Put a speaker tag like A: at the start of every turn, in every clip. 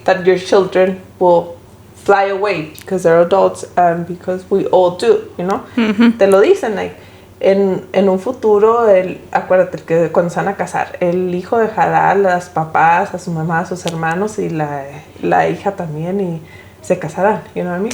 A: that your children will fly away because they're adults and because we all do, you know. Te lo dicen, like, en un futuro, acuérdate que cuando se van a casar, el hijo dejará a los papás, a su mamá, a sus hermanos y la hija también y se casarán, you know what I mean?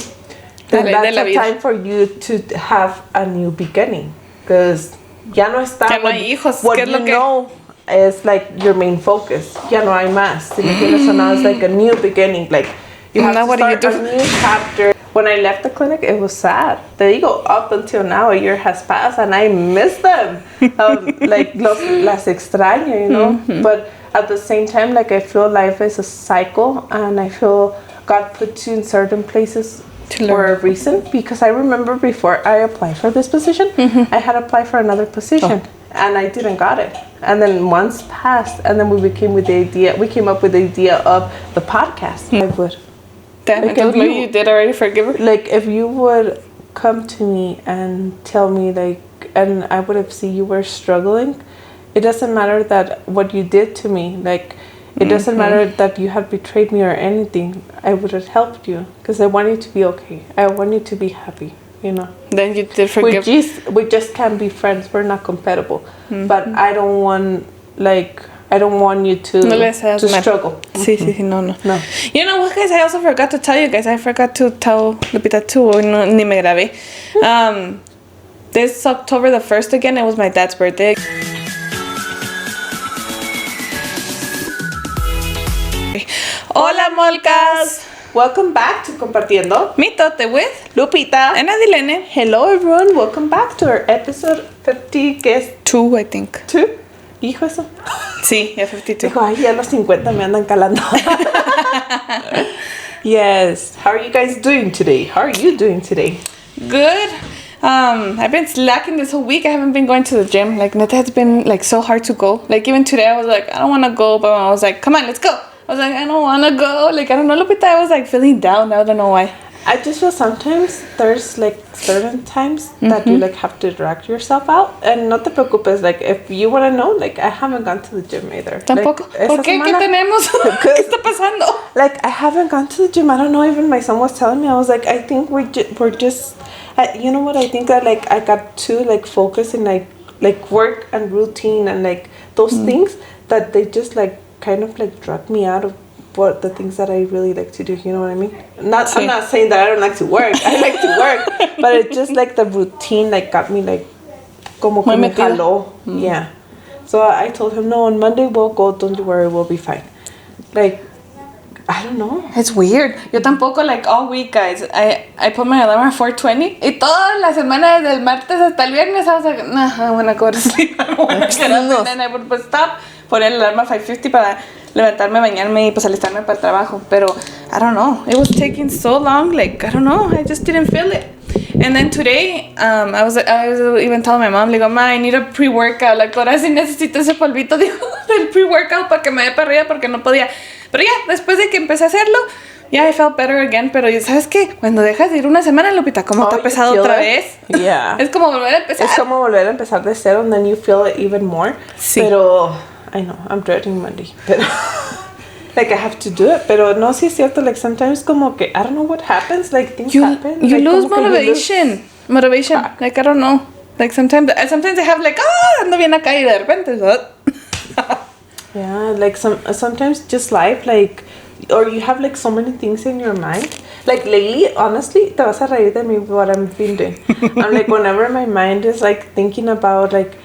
A: Then that's a time for you to have a new beginning because ya no está
B: ya no hay hijos.
A: What you know is like your main focus. Ya no hay más. So now it's like a new beginning, like you have to start a new chapter. When I left the clinic, it was sad. Te digo, up until now, a year has passed, and I miss them. Like, las extraño, you know? But at the same time, like, I feel life is a cycle, and I feel God puts you in certain places for a reason. Because I remember before I applied for this position, I had applied for another position, and I didn't got it. And then months passed, and then we came up with the idea of the podcast. I would.
B: Damn, like you did already forgive her?
A: Like, if you would come to me and tell me, like, and I would have seen you were struggling, it doesn't matter that what you did to me, like, it doesn't matter that you had betrayed me or anything, I would have helped you, because I want you to be okay. I want you to be happy, you know.
B: Then you did forgive.
A: We just can't be friends. We're not compatible. But I don't want, like... I don't want you to struggle.
B: Sí, no. You know what, guys? I also forgot to tell you guys. I forgot to tell Lupita too. No, ni me grabé. This October the 1st again, it was my dad's birthday. Hola, molcas.
A: Welcome back to Compartiendo
B: Mitote with
A: Lupita
B: and Adilene.
A: Hello, everyone. Welcome back to our episode 50. ¿Qué es?
B: 2, I think.
A: 2? Hijo, eso.
B: Sí, ya 52.
A: Dijo, ay, ya los 50 me andan calando. Yes. How are you guys doing today? How are you doing today?
B: Good. I've been slacking this whole week. I haven't been going to the gym. Like, neta, it's been, like, so hard to go. Like, even today, I was like, I don't want to go. But I was like, come on, let's go. I was like, I don't want to go. Like, I don't know, Lupita, I was, like, feeling down. I don't know why.
A: I just feel sometimes there's like certain times that you like have to drag yourself out, and no te preocupes, like if you want to know, like I haven't gone to the gym either.
B: Tampoco.
A: Like,
B: ¿Por qué? ¿Qué tenemos? ¿Qué está pasando?
A: Like I haven't gone to the gym. I don't know. Even my son was telling me. I was like, I think we're just. You know what? I think that like I got too like focused in like work and routine and like those things that they just like kind of like drag me out of what the things that I really like to do, you know what I mean? I'm not saying that I don't like to work. I like to work, but it's just like the routine like got me like como que me jaló. Yeah. So I told him, no, on Monday we'll go. Don't you worry, we'll be fine. Like, I don't know.
B: It's weird. Yo tampoco, like all week, guys. I put my alarm at 4:20 y toda la semana desde el martes hasta el viernes I was like, nah, I want to go to sleep. I don't want to get up. And then I would stop, poner el alarma 5:50 para levantarme, bañarme y pues alistarme para el trabajo. Pero I don't know. It was taking so long. Like, I don't know. I just didn't feel it. And then today, I was even telling my mom, like, Ma, I need a pre-workout. Like, ahora sí necesito ese polvito, digo, del pre-workout para que me dé para arriba porque no podía. Pero ya, después de que empecé a hacerlo, I felt better again. Pero ¿sabes qué? Cuando dejas de ir una semana, Lupita, ¿cómo te ha pesado otra vez?
A: Yeah.
B: Es como volver a empezar.
A: Es como volver a empezar de cero, and then you feel it even more.
B: Sí.
A: Pero, I know, I'm dreading Monday. Pero, like, I have to do it. Pero no, sí es cierto. Like, sometimes como que, I don't know what happens. Like, things happen.
B: You
A: like,
B: lose motivation. Motivation. Like, I don't know. Like, sometimes I have, like, ando bien acá y de repente,
A: yeah, like sometimes just life, like, or you have like so many things in your mind. Like lately, honestly, te vas a reír de me what I've been doing. I'm like, whenever my mind is like thinking about like,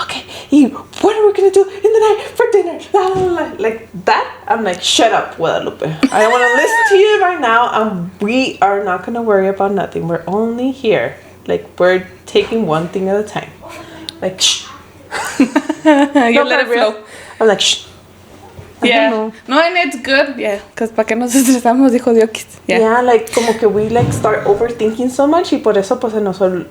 A: okay, what are we gonna do in the night for dinner? La, la, la. Like that, I'm like, shut up, Guadalupe. I don't want to listen to you right now. We are not gonna worry about nothing. We're only here. Like, we're taking one thing at a time. Like, shh.
B: You let it flow.
A: I'm like, shh.
B: Yeah. No, and it's good. Yeah. Because para que nos estresamos, dijo Diokis.
A: Yeah, like, como que we, like, start overthinking so much y por eso, pues,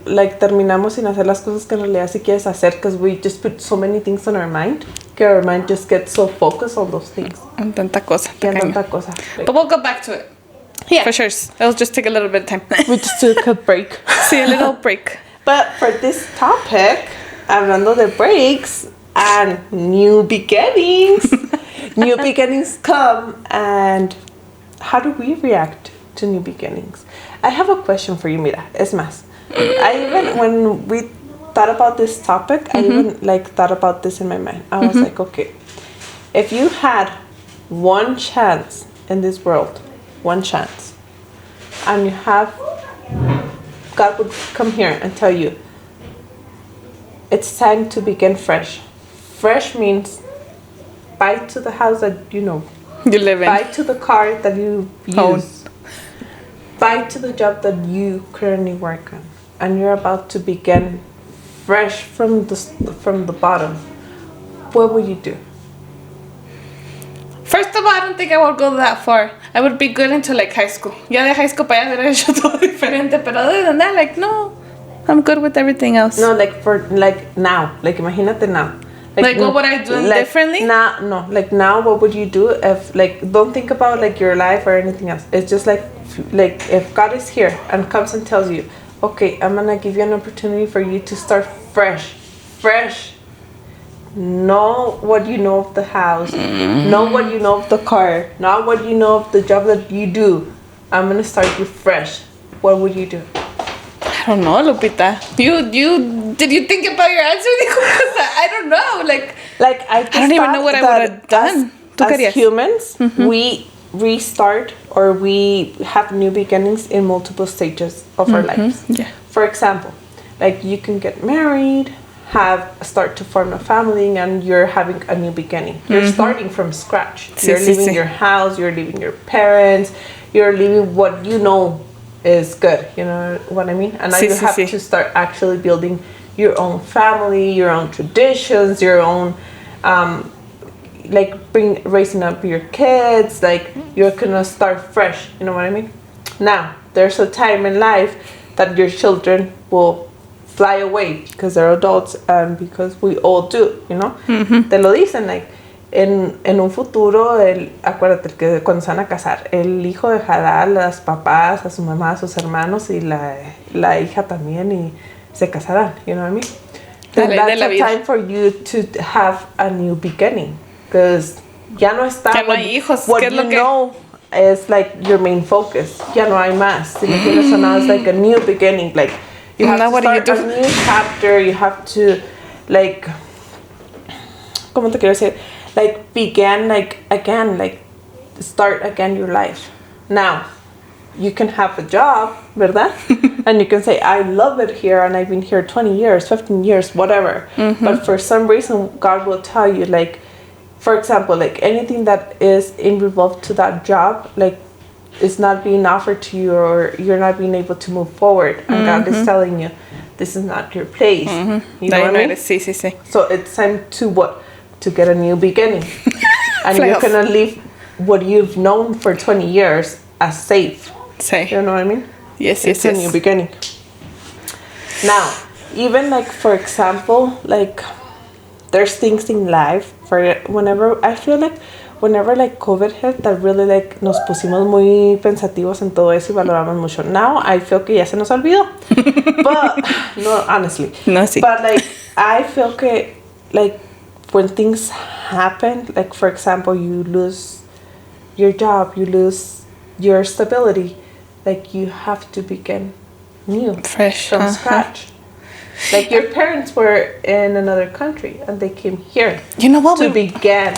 A: like, terminamos sin hacer las cosas que en realidad sí quieres hacer because we just put so many things on our mind que our mind just gets so focused on those things.
B: En tanta cosa.
A: Yeah, tanta cosa.
B: Like, but we'll go back to it. Yeah. For sure. It'll just take a little bit of time.
A: We just took a break.
B: Sí, a little break.
A: But for this topic, hablando de breaks and new beginnings, new beginnings come and how do we react to new beginnings? I have a question for you, Mira. Es más, I even, when we thought about this topic, I even like thought about this in my mind. I was like, okay, if you had one chance in this world, one chance, and you have, God would come here and tell you, it's time to begin fresh. Fresh means buy to the house that you know.
B: You live in.
A: Buy to the car that you use. Buy to the job that you currently work on. And you're about to begin fresh from the bottom. What would you do?
B: First of all, I don't think I would go that far. I would be good into like high school. Ya de high school para allá hubiera hecho todo diferente. Pero other than that, like, no. I'm good with everything else.
A: No, like for like now. Like imagínate now.
B: Like what would I do differently?
A: Now, no. Like now, what would you do if like don't think about like your life or anything else. It's just like if God is here and comes and tells you, okay, I'm gonna give you an opportunity for you to start fresh. Know what you know of the house. Know what you know of the car. Not what you know of the job that you do. I'm gonna start you fresh. What would you do?
B: I don't know, Lupita. You did you think about your answer? I don't know. Like
A: I
B: don't even know what I would have done.
A: As humans, we restart or we have new beginnings in multiple stages of our lives.
B: Yeah.
A: For example, like you can get married, start to form a family, and you're having a new beginning. You're starting from scratch. You're leaving your house, you're leaving your parents, you're leaving what you know is good. You know what I mean? And now you have to start actually building your own family, your own traditions, your own raising up your kids. Like you're gonna start fresh. You know what I mean? Now there's a time in life that your children will fly away because they're adults and because we all do, you know. Te lo dicen, like en un futuro, acuérdate que cuando se van a casar, el hijo dejará a los papás, a su mamá, a sus hermanos y la hija también y se casarán, you know what I mean? Then that's a time for you to have a new beginning because ya no está
B: ya no hay hijos.
A: What you know is like your main focus. Ya no hay más. Si me entiendes, so now it's like a new beginning, like you have to start a new chapter. You have to, like, ¿cómo te quiero decir? Like, begin, like, again, like, start again your life. Now, you can have a job, ¿verdad? And you can say, I love it here, and I've been here 20 years, 15 years, whatever. But for some reason, God will tell you, like, for example, like, anything that is involved to that job, like, is not being offered to you or you're not being able to move forward and God is telling you this is not your place. You know what I mean?
B: Sí.
A: So it's time to get a new beginning. And you're gonna leave what you've known for 20 years as safe. You know what I mean?
B: Yes.
A: It's a new beginning. Now, even like for example, like there's things in life for whenever I feel like whenever like COVID hit, that really like nos pusimos muy pensativos en todo eso y valoramos mucho. Now I feel que ya se nos olvidó. But no, honestly.
B: No, sí.
A: But like I feel que like when things happen, like for example, you lose your job, you lose your stability, like you have to begin new,
B: fresh
A: from scratch. Like your parents were in another country and they came here.
B: You know what?
A: To begin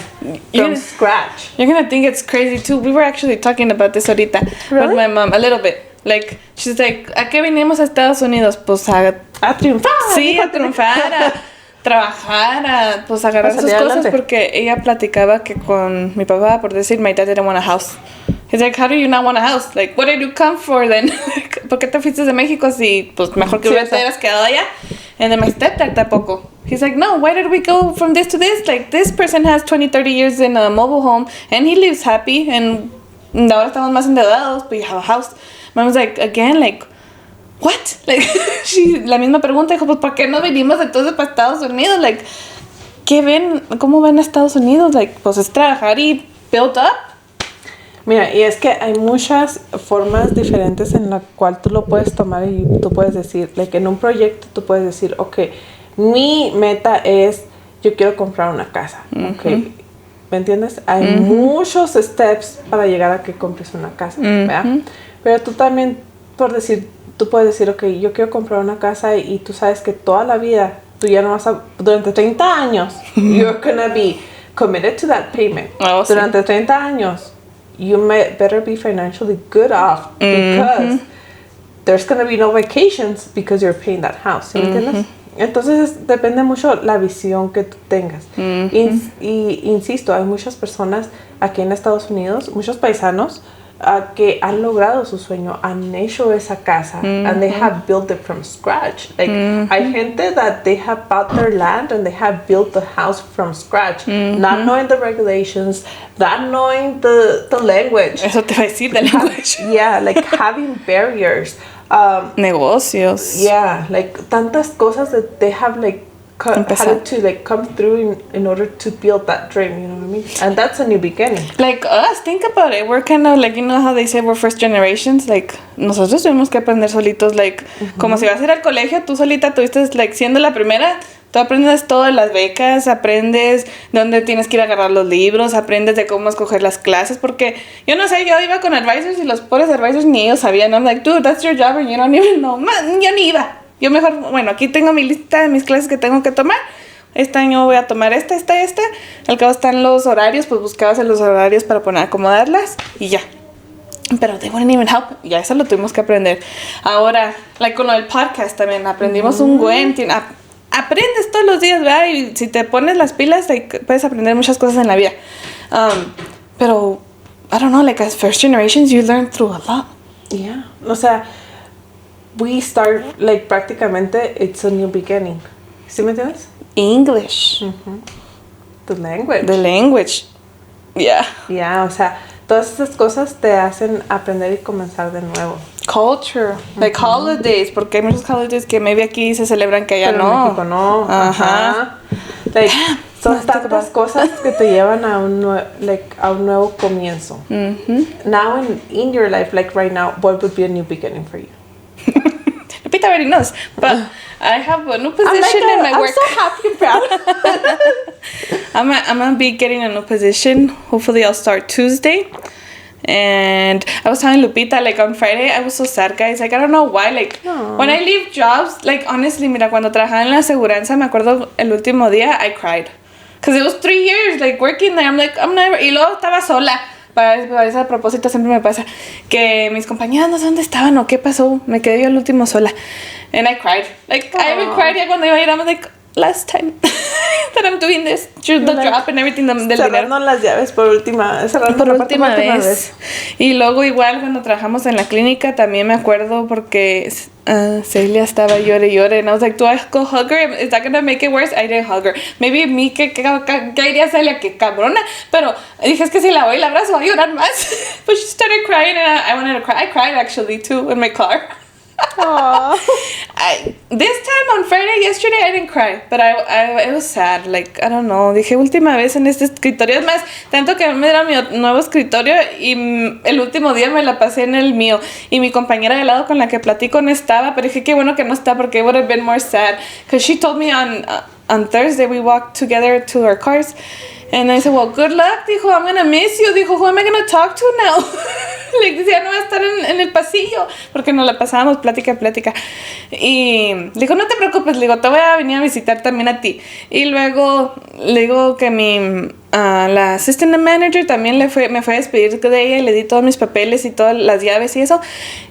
A: from scratch.
B: You're gonna think it's crazy too. We were actually talking about this ahorita with my mom a little bit. Like she's like, ¿a qué vinimos a Estados Unidos? Pues a
A: triunfar.
B: Sí, a triunfar, a trabajar, a pues agarrar sus cosas porque ella platicaba que con mi papá, por decir, my dad didn't want a house. He's like, how do you not want a house? Like, what did you come for then? ¿Por qué te fuiste de México si pues mejor que hubieras quedado allá? And then my stepdad tampoco. He's like, no, why did we go from this to this? Like, this person has 20, 30 years in a mobile home and he lives happy and ahora estamos más endeudados, but you have a house. Mom's like, again, like, what? Like, la misma pregunta, dijo, pues, ¿por qué no venimos entonces para Estados Unidos? Like, ¿qué ven? ¿Cómo ven a Estados Unidos? Like, pues es trabajar y build up.
A: Mira, y es que hay muchas formas diferentes en la cual tú lo puedes tomar y tú puedes decir, like en un proyecto tú puedes decir, okay, mi meta es, yo quiero comprar una casa, okay, ¿me entiendes? Hay muchos steps para llegar a que compres una casa, ¿verdad? Pero tú también, tú puedes decir, ok, yo quiero comprar una casa y tú sabes que toda la vida, tú ya no vas a, durante 30 años, you're gonna be committed to that payment.
B: Oh,
A: durante 30 años, you better be financially good off because there's gonna be no vacations because you're paying that house, ¿sí me entiendes? Entonces depende mucho la visión que tú tengas. Y insisto, hay muchas personas aquí en Estados Unidos, muchos paisanos que han logrado su sueño, han hecho esa casa, and they have built it from scratch. Like hay gente that they have bought their land and they have built the house from scratch, not knowing the regulations, not knowing the language.
B: Eso te va a decir the language.
A: Yeah, like having barriers.
B: Negocios.
A: Yeah, like tantas cosas that they have like had to like come through in order to build that dream, you know what I mean? And that's a new beginning.
B: Like us, think about it. We're kind of like, you know how they say we're first generations. Like nosotros tuvimos que aprender solitos, like como si vas a ir al colegio, tú solita tuviste like siendo la primera. Tú aprendes todo de las becas, aprendes dónde tienes que ir a agarrar los libros, aprendes de cómo escoger las clases, porque yo no sé, yo iba con advisors y los pobres advisors ni ellos sabían. I'm like, dude, that's your job and you don't even know. Man, yo ni iba. Yo mejor, bueno, aquí tengo mi lista de mis clases que tengo que tomar. Este año voy a tomar esta. Al cabo están los horarios, pues buscabas en los horarios para poner acomodarlas y ya. Pero they wouldn't even help. Ya eso lo tuvimos que aprender. Ahora, like con lo del podcast también, aprendimos un buen... Aprendes todos los días, ¿verdad? Y si te pones las pilas, like, puedes aprender muchas cosas en la vida. Pero, I don't know, like as first generations, you learn through a lot.
A: Yeah. O sea, we start, like, prácticamente, it's a new beginning. ¿Sí me entiendes?
B: English.
A: The language.
B: The language. Yeah.
A: Yeah, o sea, todas esas cosas te hacen aprender y comenzar de nuevo.
B: Culture, like holidays, porque hay muchos holidays que maybe aquí se celebran que allá
A: pero
B: no.
A: En México no. Ajá. Like, son tantas cosas que te llevan a un nuevo comienzo. Now in your life, like right now, what would be a new beginning for you?
B: Lupita already knows, but I have a new position in my work.
A: I'm so happy and proud.
B: I'm gonna be getting a new position. Hopefully, I'll start Tuesday. And I was telling Lupita, like on Friday, I was so sad, guys. Like I don't know why. Like when I leave jobs, like honestly, mira, cuando trabajaba en la aseguranza, me acuerdo el último día, I cried, cause it was 3 years like working there. I'm like, I'm never. Y luego estaba sola. Para ese propósito siempre me pasa que mis compañeras no sé dónde estaban o qué pasó. Me quedé yo el último sola, and I cried. Like I even cried cuando iba a ir. I was like, last time that I'm doing this, the job and everything del
A: cerrando las llaves por última vez.
B: Y luego igual cuando trabajamos en la clínica también me acuerdo porque Celia estaba llore and I was like, do I go hug her? Is that gonna make it worse? I didn't hug her. Maybe me que diría Celia, que cabrona, pero dije es que si la voy y la abrazo va a llorar más. But she started crying and I wanted to cry. I cried actually too in my car. This time on Friday, yesterday, I didn't cry, but I was sad. Like, I don't know. Dije, última vez en este escritorio. Es más, tanto que me dieron mi nuevo escritorio y el último día me la pasé en el mío. Y mi compañera de lado con la que platico no estaba, pero dije, qué bueno que no está porque it would have been more sad. Because she told me on Thursday, we walked together to our cars. And I said, well, good luck. Dijo, I'm gonna miss you. Dijo, who am I gonna talk to now? Le decía, no va a estar en el pasillo. Porque nos la pasábamos plática. Y le dijo, no te preocupes. Le digo, te voy a venir a visitar también a ti. Y luego le digo que la assistant manager también me fue a despedir de ella y le di todos mis papeles y todas las llaves y eso.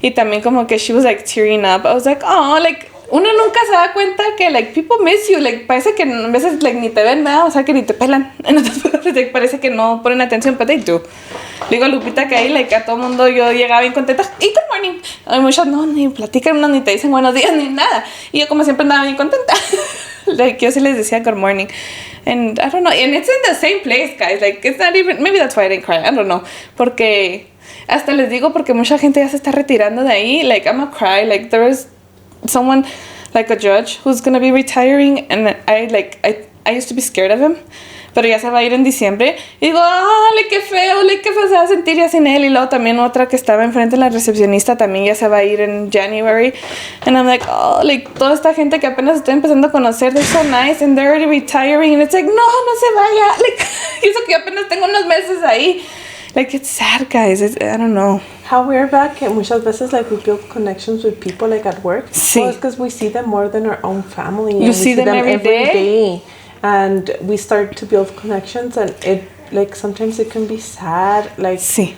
B: Y también como que she was like tearing up. I was like, oh, like... Uno nunca se da cuenta que, like, people miss you. Like, parece que a veces, like, ni te ven, ¿verdad? O sea, que ni te pelan. Like, parece que no ponen atención, but they do. Le digo a Lupita que ahí, like, a todo mundo yo llegaba bien contenta. Y good morning. Hay muchas, no, ni platican, no, ni te dicen buenos días, ni nada. Y yo como siempre andaba bien contenta. Like, yo sí les decía good morning. And I don't know. And it's in the same place, guys. Like, it's not even... Maybe that's why I didn't cry. I don't know. Porque... Hasta les digo porque mucha gente ya se está retirando de ahí. Like, I'm gonna cry. Like, there was... someone like a judge who's gonna be retiring, and I used to be scared of him, pero ya se va a ir en diciembre. Y digo, qué feo se va a sentir ya sin él. Y luego también otra que estaba enfrente, la recepcionista, también ya se va a ir en January. And I'm like, toda esta gente que apenas estoy empezando a conocer, they're so nice and they're already retiring. And it's like, no se vaya. Like, y eso que yo apenas tengo unos meses ahí. Like, it's sad, guys. I don't know.
A: How we're back, muchas veces, like, we build connections with people, like, at work.
B: Sí.
A: Well, it's because we see them more than our own family.
B: You see them every day.
A: And we start to build connections, and it, like, sometimes it can be sad, like,
B: sí.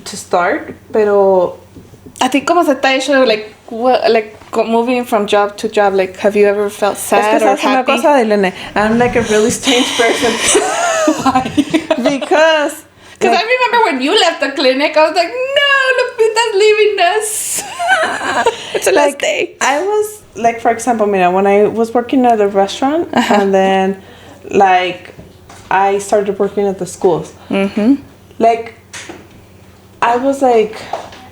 A: to start, pero...
B: ¿A ti cómo se te ha hecho, like, moving from job to job? Like, have you ever felt sad or happy?
A: Una cosa, Elena, I'm, like, a really strange person.
B: Why?
A: Because
B: I remember when you left the clinic, I was like, no, Lupita's leaving us. It's a last day.
A: I was, like, for example, when I was working at a restaurant, and then, like, I started working at the schools.
B: Mm-hmm.
A: Like, I was like,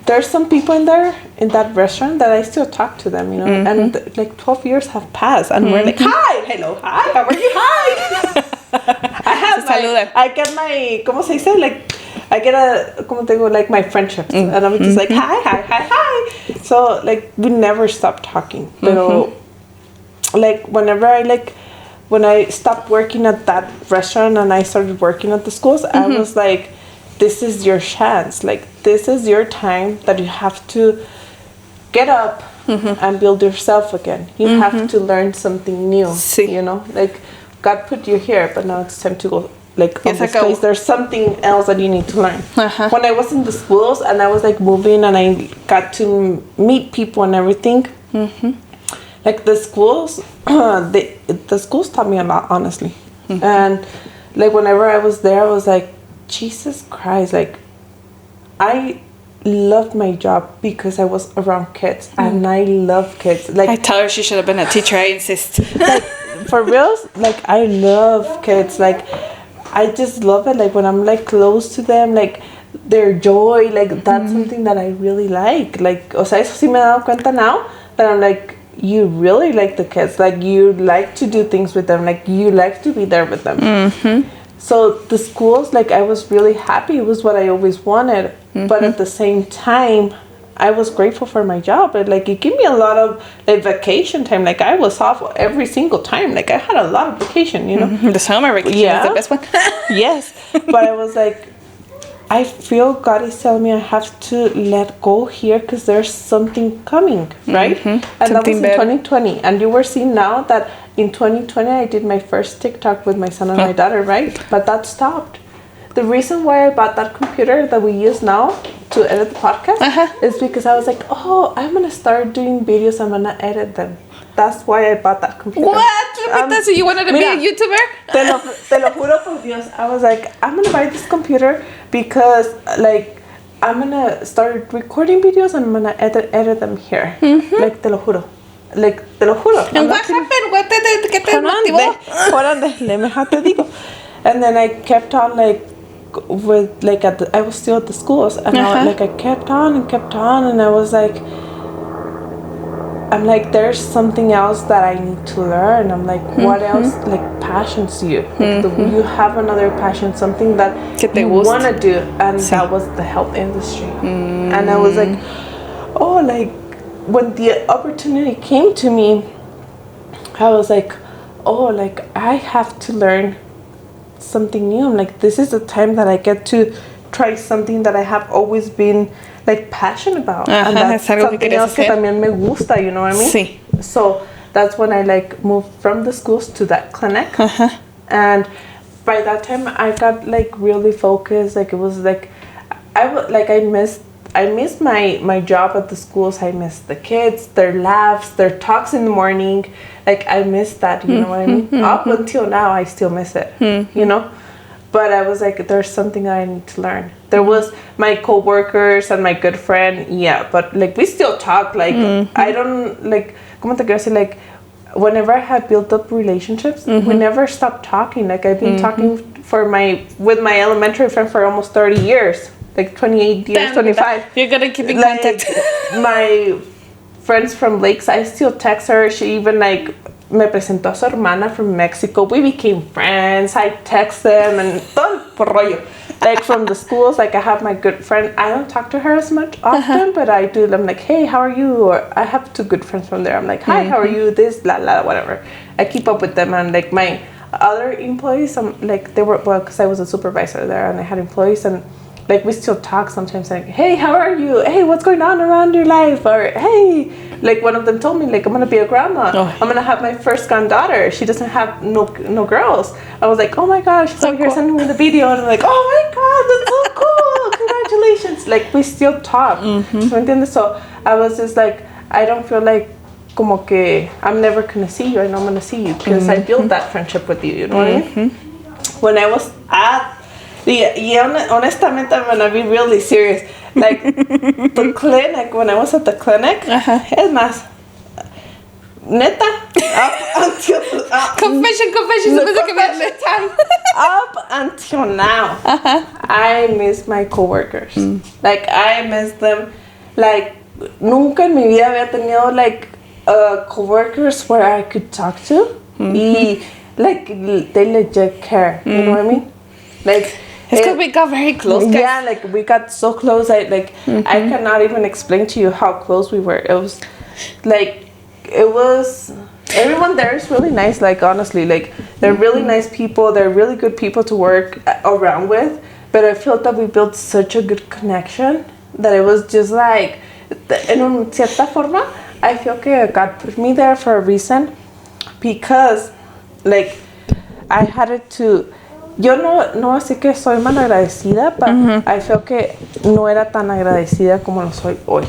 A: there's some people in that restaurant that I still talk to them,
B: Mm-hmm.
A: and, like, 12 years have passed, and we're like, hi, hello, hi, how are you, hi. I get my, ¿cómo se dice? Like, I get ¿cómo te digo? Like, my friendships. And I'm just like, hi. So, like, we never stop talking. Pero, like, when I stopped working at that restaurant and I started working at the schools, I was like, this is your chance. Like, this is your time that you have to get up and build yourself again. You have to learn something new,
B: sí.
A: Like, God put you here, but now it's time to go, like, on this place. There's something else that you need to learn. When I was in the schools and I was, like, moving and I got to meet people and everything, like, the schools, the schools taught me a lot, honestly. And, like, whenever I was there, I was like, Jesus Christ, like, I loved my job because I was around kids, and I love kids. Like,
B: I tell her she should have been a teacher, I insist.
A: Like, for real, like, I love kids. Like, I just love it. Like, when I'm, like, close to them, like, their joy, like, that's something that I really like. Like, o sea, eso sí me he dado cuenta now, that I'm like, you really like the kids. Like, you like to do things with them. Like, you like to be there with them. So the schools, like, I was really happy. It was what I always wanted. But at the same time, I was grateful for my job. But, like, it gave me a lot of, like, vacation time. Like, I was off every single time. Like, I had a lot of vacation,
B: The summer vacation is the best one.
A: Yes. But I was like, I feel God is telling me I have to let go here because there's something coming, right? And
B: something
A: that was in
B: better.
A: 2020. And you were seeing now that in 2020, I did my first TikTok with my son and my daughter, right? But that stopped. The reason why I bought that computer that we use now to edit the podcast is because I was like, I'm going to start doing videos. I'm going to edit them. That's why I bought that computer.
B: What? So you wanted to be a YouTuber?
A: Te lo juro por Dios. I was like, I'm going to buy this computer because, like, I'm going to start recording videos and I'm going to edit them here. Like, te lo juro. Like, te lo juro.
B: And what happened? ¿Qué te motivó?
A: Déjame te digo. And then I kept on, like, with, like, I was still at the schools, and I kept on, and I was like, I'm like, there's something else that I need to learn. I'm like, what else, like, passions you? Like, you have another passion, something that you want to do, and that was the health industry. And I was like, like, when the opportunity came to me, I was like, like, I have to learn something new. I'm like, this is the time that I get to try something that I have always been, like, passionate about. And that's something else que también me gusta, you know what I mean?
B: Sí.
A: So that's when I, like, moved from the schools to that clinic. And by that time, I got, like, really focused. Like, it was, like, I missed my job at the schools. I missed the kids, their laughs, their talks in the morning. Like, I missed that, you know what I mean? Up until now, I still miss it, you know? But I was like, there's something I need to learn. There was my co-workers and my good friend, but, like, we still talk. Like, I don't, like, ¿cómo te quiero decir? Like, whenever I have built up relationships, we never stop talking. Like, I've been talking with my elementary friend for almost 30 years. Like, 28 years, 25.
B: You're gonna keep in contact.
A: My friends from Lakes, I still text her. She even, like, me presentó a su hermana from Mexico. We became friends. I text them and todo por rollo. Like from the schools, like I have my good friend. I don't talk to her as much often, but I do. I'm like, hey, how are you? Or I have 2 good friends from there. I'm like, hi, how are you? This, la, la, whatever. I keep up with them. And like my other employees, like they were, well, because I was a supervisor there and I had employees, and like we still talk sometimes, like, hey, how are you? Hey, what's going on around your life? Or hey, like one of them told me, like, I'm gonna be a grandma. I'm gonna have my first granddaughter. She doesn't have no girls. I was like, oh my gosh, she's over here sending me the video, and I'm like, oh my god, that's so cool, congratulations. Like we still talk. So I was just like, I don't feel like como que I'm never gonna see you. I know I'm gonna see you because I built that friendship with you. You know what I mean? When I was at honestamente, I'm gonna be really serious. Like the clinic, when I was at the clinic, es más, neta, up until confession time. Up until now, I miss my coworkers. Like I miss them. Like nunca en mi vida había tenido like coworkers where I could talk to. Y like they legit care. You know what I mean? Like.
B: It's because we got very close. Guys.
A: Yeah, like we got so close. I cannot even explain to you how close we were. It was like, everyone there is really nice. Like honestly, like they're really nice people. They're really good people to work around with. But I felt that we built such a good connection that it was just like, en cierta forma, I feel que God put me there for a reason, because like I had it to. Yo no así que soy mal agradecida, but I feel que no era tan agradecida como lo soy hoy.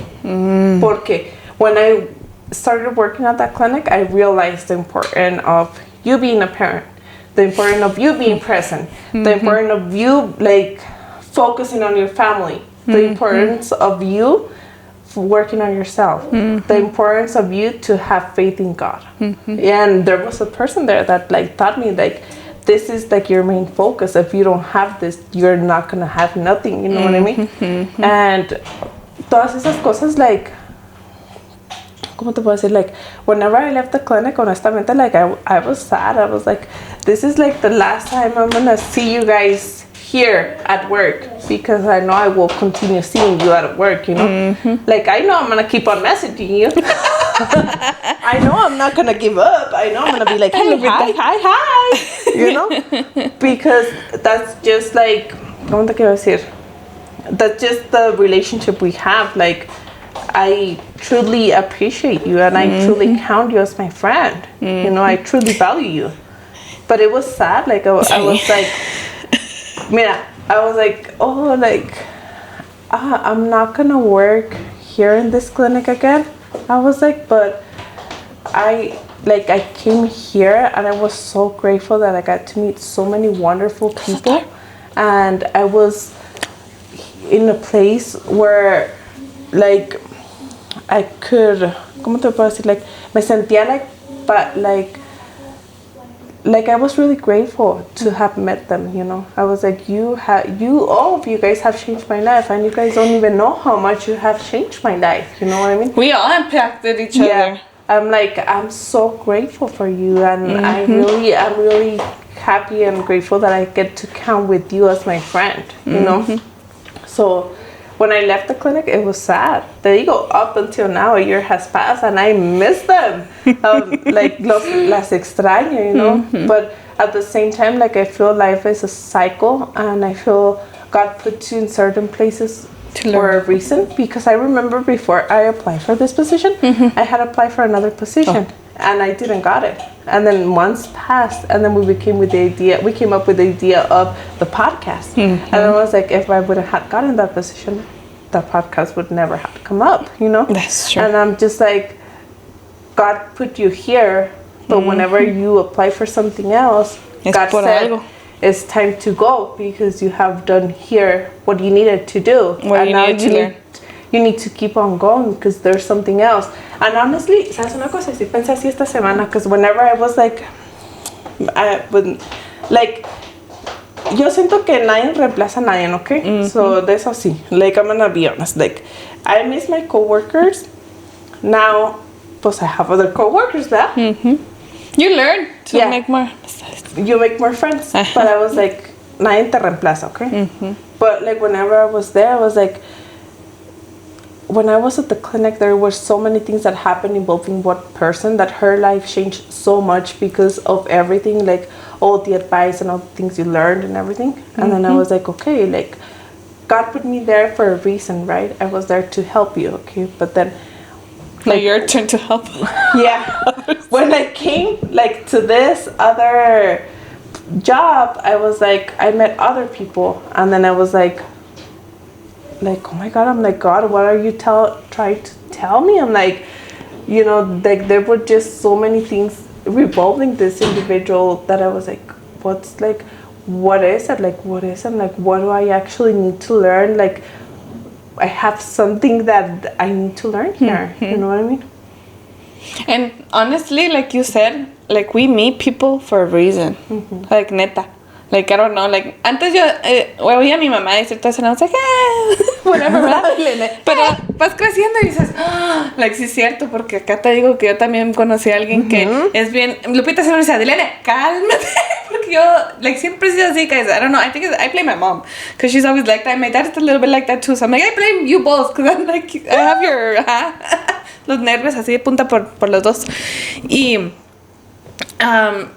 A: Porque when I started working at that clinic, I realized the importance of you being a parent, the importance of you being present, the importance of you like focusing on your family, the importance of you working on yourself, the importance of you to have faith in God. And there was a person there that like taught me like, this is like your main focus. If you don't have this, you're not gonna have nothing. You know what I mean? And todas esas cosas, like, ¿cómo te puedo decir? Like, whenever I left the clinic, honestamente, like, I was sad. I was like, this is like the last time I'm gonna see you guys here at work, because I know I will continue seeing you at work. You know, like I know I'm gonna keep on messaging you. I know I'm not gonna give up. I know I'm gonna be like, hey, hi, you know, because that's just like, ¿cómo te quiero decir? That's just the relationship we have. Like, I truly appreciate you, and I truly count you as my friend. You know, I truly value you. But it was sad. Like I was like, mira, I was like, oh, like, I'm not gonna work here in this clinic again. I was like, but I came here and I was so grateful that I got to meet so many wonderful people, and I was in a place where like I could, ¿cómo te puedo decir? Like me sentía like I was really grateful to have met them, you know. I was like, all of you guys have changed my life, and you guys don't even know how much you have changed my life, you know what I mean?
B: We all impacted each other.
A: I'm like, I'm so grateful for you, and I'm really happy and grateful that I get to count with you as my friend, you know? So when I left the clinic, it was sad. Te digo, up until now, a year has passed, and I miss them. Like, las extraño, you know? But at the same time, like, I feel life is a cycle, and I feel God puts you in certain places for a reason. Because I remember before I applied for this position, I had applied for another position, and I didn't got it. And then months passed, and then we came up with the idea of the podcast. And I was like, if I wouldn't have gotten that position, that podcast would never have come up, you know?
B: That's true.
A: And I'm just like, God put you here, but whenever you apply for something else, God said, it's time to go, because you have done here what you needed to do. You need to keep on going, because there's something else. And honestly, ¿sabes una cosa? Sí pensé así esta semana, because whenever I was like, yo siento que nadie reemplaza a nadie, okay? So de eso sí, like, I'm gonna be honest. Like, I miss my coworkers. Now, pues I have other coworkers, ¿verdad?
B: You learn to make more.
A: You make more friends.
B: Uh-huh.
A: But I was like, nadie te reemplaza, okay? But like whenever I was there, I was like, when I was at the clinic, there were so many things that happened involving one person that her life changed so much because of everything, like all the advice and all the things you learned and everything. And then I was like, okay, like God put me there for a reason, right? I was there to help you, okay? But then
B: like your turn to help.
A: Yeah. When I came like to this other job, I was like, I met other people, and then I was like, oh my God, I'm like, God, what are you trying to tell me? I'm like, you know, like there were just so many things revolving this individual that I was like, what is it? Like, what is it? I'm like, what do I actually need to learn? Like, I have something that I need to learn here. You know what I mean?
B: And honestly, like you said, like we meet people for a reason. Like neta. Like I don't know, like antes yo oía a mi mamá decir todo eso, and I was like, whatever, ¿verdad? Pero vas creciendo y dices, like sí es cierto, porque acá te digo que yo también conocí a alguien que es bien, Lupita siempre decía, Dilene, cálmate, porque yo, like siempre he sido así, guys, I don't know, I think I blame my mom, because she's always like that, my dad is a little bit like that too, so I'm like, I blame you both, because I'm like, I have your, los nervios así de punta por los dos, y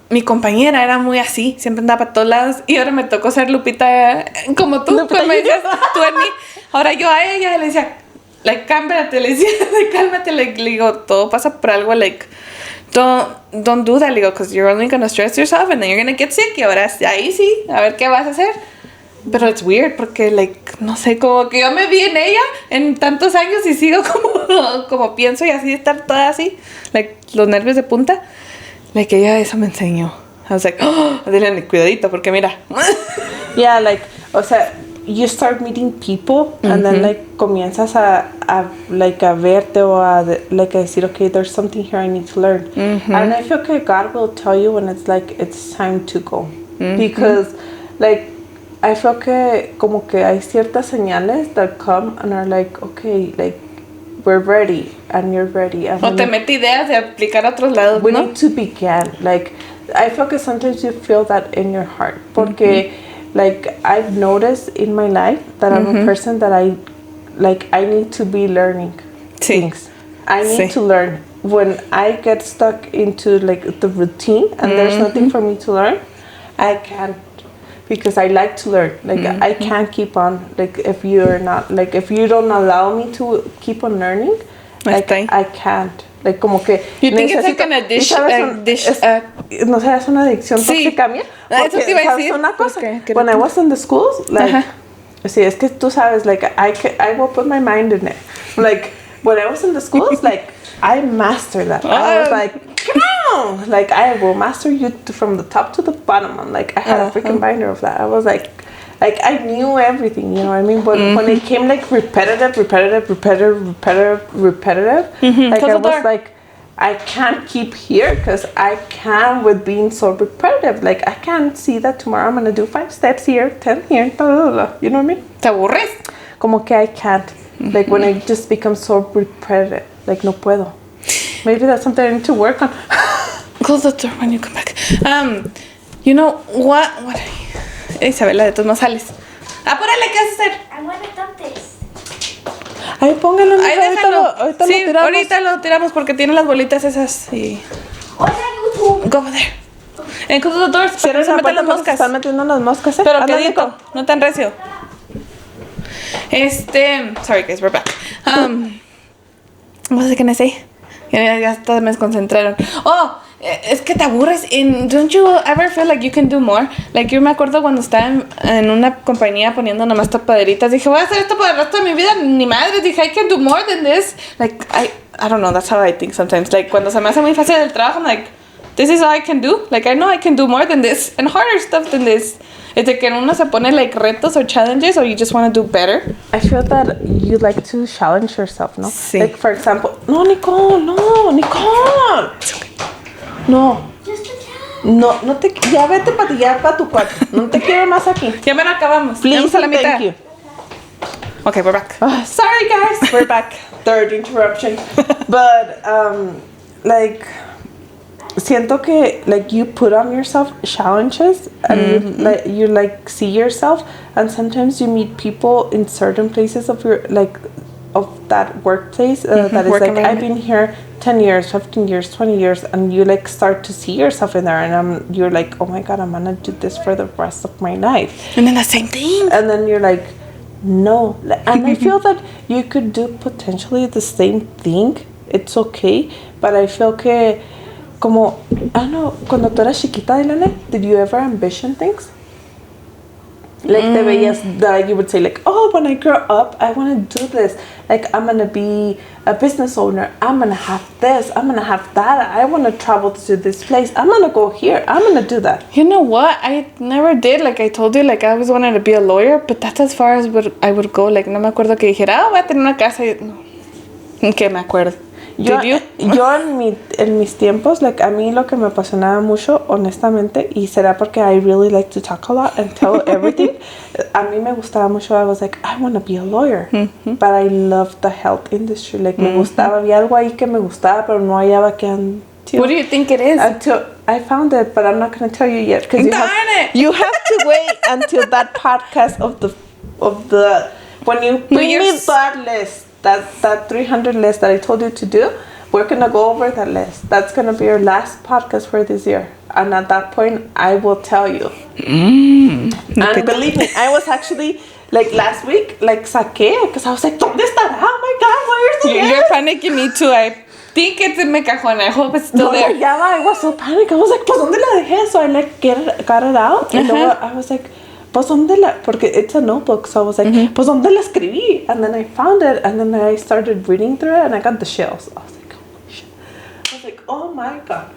B: mi compañera era muy así, siempre andaba para todos lados y ahora me tocó ser Lupita como tú, cuando me decías tú en mí. Ahora yo a ella le decía, like, cámbiate, le decía, like, cálmate, like, le digo, todo pasa por algo, like, don't do that, le digo, because you're only gonna stress yourself and then you're gonna get sick, y ahora ahí sí, a ver qué vas a hacer. Pero it's weird porque, like, no sé, como que yo me vi en ella en tantos años y sigo como pienso y así, estar toda así, like, los nervios de punta. Like, ella eso me enseñó. I was like, dile cuidadito, porque mira.
A: Yeah, like, o sea, you start meeting people, and then, like, comienzas a verte o a decir, okay, there's something here I need to learn. And I feel okay, God will tell you when it's, like, it's time to go. Because, like, I feel que como que hay ciertas señales that come and are like, okay, like, we're ready and you're ready. And
B: o te mete ideas de aplicar a otros lados,
A: we
B: ¿no?
A: need to begin. Like, I feel que sometimes you feel that in your heart. Porque, like, I've noticed in my life that I'm a person that I need to be learning things. I need to learn. When I get stuck into, like, the routine and there's nothing for me to learn, I can't. Because I like to learn. Like, I can't keep on, like, if you don't allow me to keep on learning, like, I can't. Like, como que
B: you think it's like an addiction?
A: No sé, es una adicción tóxica mía.
B: Eso te iba a decir.
A: Una cosa, when I was in the schools, like, sí, es que tú sabes, like, I will put my mind in it. Like, when I was in the schools, like, I mastered that. I was like, come on! Like, I will master you from the top to the bottom. I'm like, I had a freaking binder of that. I was like, I knew everything, you know what I mean? But when it came, like, repetitive, like, I was like, I can't keep here because I can with being so repetitive. Like, I can't see that tomorrow I'm going to do 5 steps here, 10 here, blah, blah, blah. You know what I mean?
B: ¿Te aburres?
A: Como que I can't. Like, when it just becomes so repetitive. Like, no puedo. Maybe that's something I need to work on.
B: Close the door when you come back. You know what? Isabela, de todos no sales. Apúrale, ¿qué vas a hacer?
C: I want elotes.
A: Ahí póngalo.
B: Ahí déjalo.
A: Ahorita
B: sí,
A: lo tiramos.
B: ahorita lo tiramos porque tiene las bolitas esas y...
C: Hola, YouTube.
B: Go over there. And close the doors para que no se metan las moscas.
A: Están metiendo las moscas, ¿eh?
B: Pero quedito, no tan recio. Sorry guys, we're back. What was I gonna say? Ya hasta me desconcentraron. Oh, es que te aburres. Don't you ever feel like you can do more? Like, yo me acuerdo cuando estaba en una compañía poniendo nomás tapaderitas. Dije, voy a hacer esto por el resto de mi vida. Ni madre. Dije, I can do more than this. Like, I don't know. That's how I think sometimes. Like, cuando se me hace muy fácil el trabajo, I'm like, this is all I can do. Like, I know I can do more than this and harder stuff than this. Es de que uno se pone like retos or challenges or you just want to do better.
A: I feel that you like to challenge yourself, no?
B: Sí.
A: Like, for example, no, Nicole. No.
C: Just a chat.
A: No te... Ya vete para tu cuarto. No te quiero más aquí.
B: Ya me lo acabamos.
A: Please,
B: Vamos a la mitad.
A: thank you.
B: Okay, we're back.
A: Sorry, guys. We're back. Third interruption. But, like... siento que like you put on yourself challenges and you like see yourself, and sometimes you meet people in certain places of your like of that workplace that is like I've been here 10 years, 15 years, 20 years, and you like start to see yourself in there, and you're like, oh my god, I'm gonna do this for the rest of my life,
B: and then the same thing,
A: and then you're like, no. And I feel that you could do potentially the same thing, it's okay, but I feel que como, I don't know, cuando tú eras chiquita, Ilene, did you ever ambition things? Like the veías that you would say like, oh, when I grow up, I want to do this. Like, I'm going to be a business owner. I'm going to have this. I'm going to have that. I want to travel to this place. I'm going to go here. I'm going to do that.
B: You know what? I never did. Like I told you, like I always wanted to be a lawyer, but that's as far as I would go. Like, no me acuerdo que dijera, voy a tener una casa. No. Que me acuerdo.
A: Yo en mis tiempos, like, a mí lo que me apasionaba mucho, honestamente, y será porque I really like to talk a lot and tell everything, a mí me gustaba mucho, I was like, I want to be a lawyer, but I love the health industry, like, me gustaba, había algo ahí que me gustaba, pero no hallaba que
B: What do you think it is?
A: Until I found it, but I'm not going to tell you yet, because you have to wait until that podcast of the when you bring me that list. That 300 list that I told you to do, we're going to go over that list. That's going to be our last podcast for this year. And at that point, I will tell you. And believe me, I was actually, like last week, like saqué, because I was like, ¿dónde estará? Oh my God, where's the
B: You're panicking me too. I think it's in my cajón. I hope it's still there.
A: Yeah, I was so panicked. I was like, pues, ¿dónde la dejé? So I like got it out. And then I was like, pues, ¿dónde la? Porque it's a notebook, so I was like, pues, ¿dónde la escribí? And then I found it, and then I started reading through it, and I got the chills. I was like, holy shit. I was like, oh my God.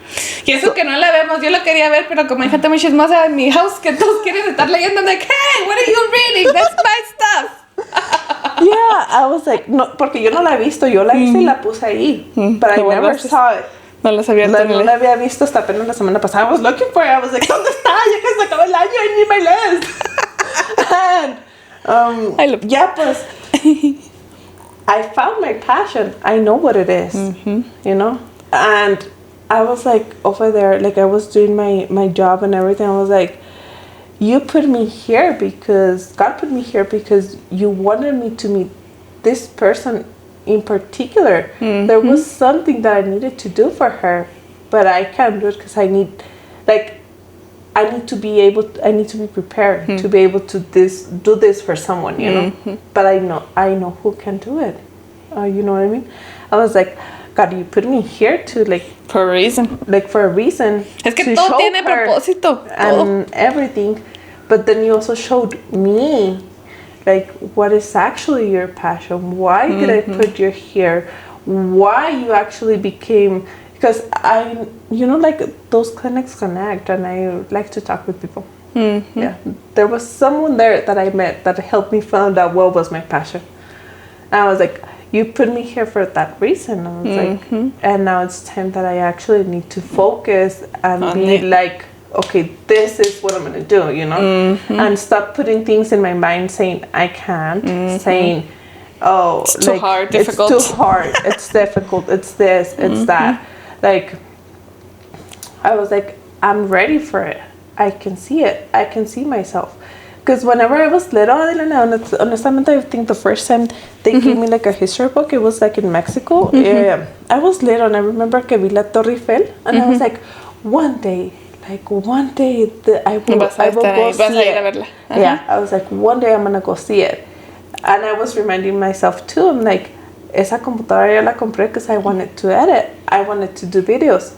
B: Y eso que no la vemos, yo lo quería ver, pero como hay gente muy chismosa en mi house que todos quieren estar leyendo, I'm like, hey, what are you reading? That's my stuff.
A: Yeah, I was like, no, porque yo no la he visto, yo la hice y la puse ahí, but I never saw it.
B: No la sabía.
A: No la había visto hasta apenas la semana pasada. I was looking for it. I was like, ¿dónde está? Ya que se acabó el año, I need my list. And, yeah, pues, I found my passion. I know what it is, you know? And I was like, over there, like I was doing my job and everything. I was like, you put me here because, God put me here because you wanted me to meet this person in particular. There was something that I needed to do for her, but I can't do it because I need to be prepared to be able to do this for someone, you know. But I know who can do it. You know what I mean? I was like, God, you put me here to like
B: for a reason.
A: Like for a reason.
B: Es que
A: to
B: todo
A: show
B: tiene
A: her
B: propósito.
A: And everything. But then you also showed me, like, what is actually your passion? Why did I put you here? Why you actually became, because like those clinics connect, and I like to talk with people. Yeah, there was someone there that I met that helped me find out what was my passion. And I was like, you put me here for that reason. I was like, and now it's time that I actually need to focus and be like, okay, this is what I'm gonna do, you know, and stop putting things in my mind saying I can't, saying, oh,
B: it's too hard, difficult.
A: It's too hard, it's difficult, it's this, it's that. Like, I was like, I'm ready for it. I can see it. I can see myself. Because whenever I was little, honestamente, I think the first time they gave me like a history book, it was like in Mexico. I was little, and I remember que vi la Torre Eiffel, and I was like, one day I will go see it. Yeah, I was like, one day I'm gonna go see it. And I was reminding myself too, I'm like, esa computadora yo la compré because I wanted to edit. I wanted to do videos.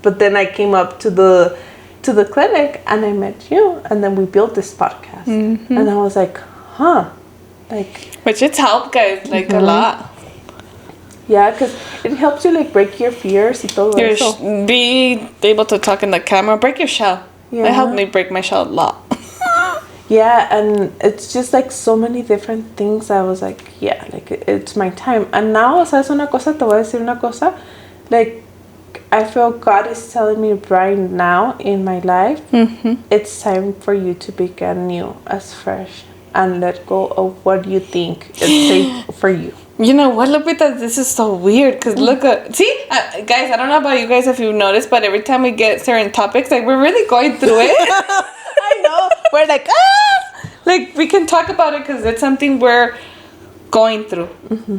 A: But then I came up to the clinic and I met you, and then we built this podcast. And I was like, like,
B: which it's helped, guys, like a lot.
A: Yeah, because it helps you like break your fears y todo eso.
B: Be able to talk in the camera, break your shell.
A: Yeah.
B: It helped me break my shell a lot.
A: Yeah, and it's just like so many different things. I was like, yeah, like it's my time. And now, ¿sabes una cosa? Te voy a decir una cosa. Like, I feel God is telling me right now in my life, it's time for you to begin new, as fresh, and let go of what you think is safe for you.
B: You know what, Lupita? This is so weird because look at... See? Guys, I don't know about you guys if you've noticed, but every time we get certain topics, like, we're really going through it.
A: I know. We're like,
B: Like, we can talk about it because it's something we're going through. Mm-hmm.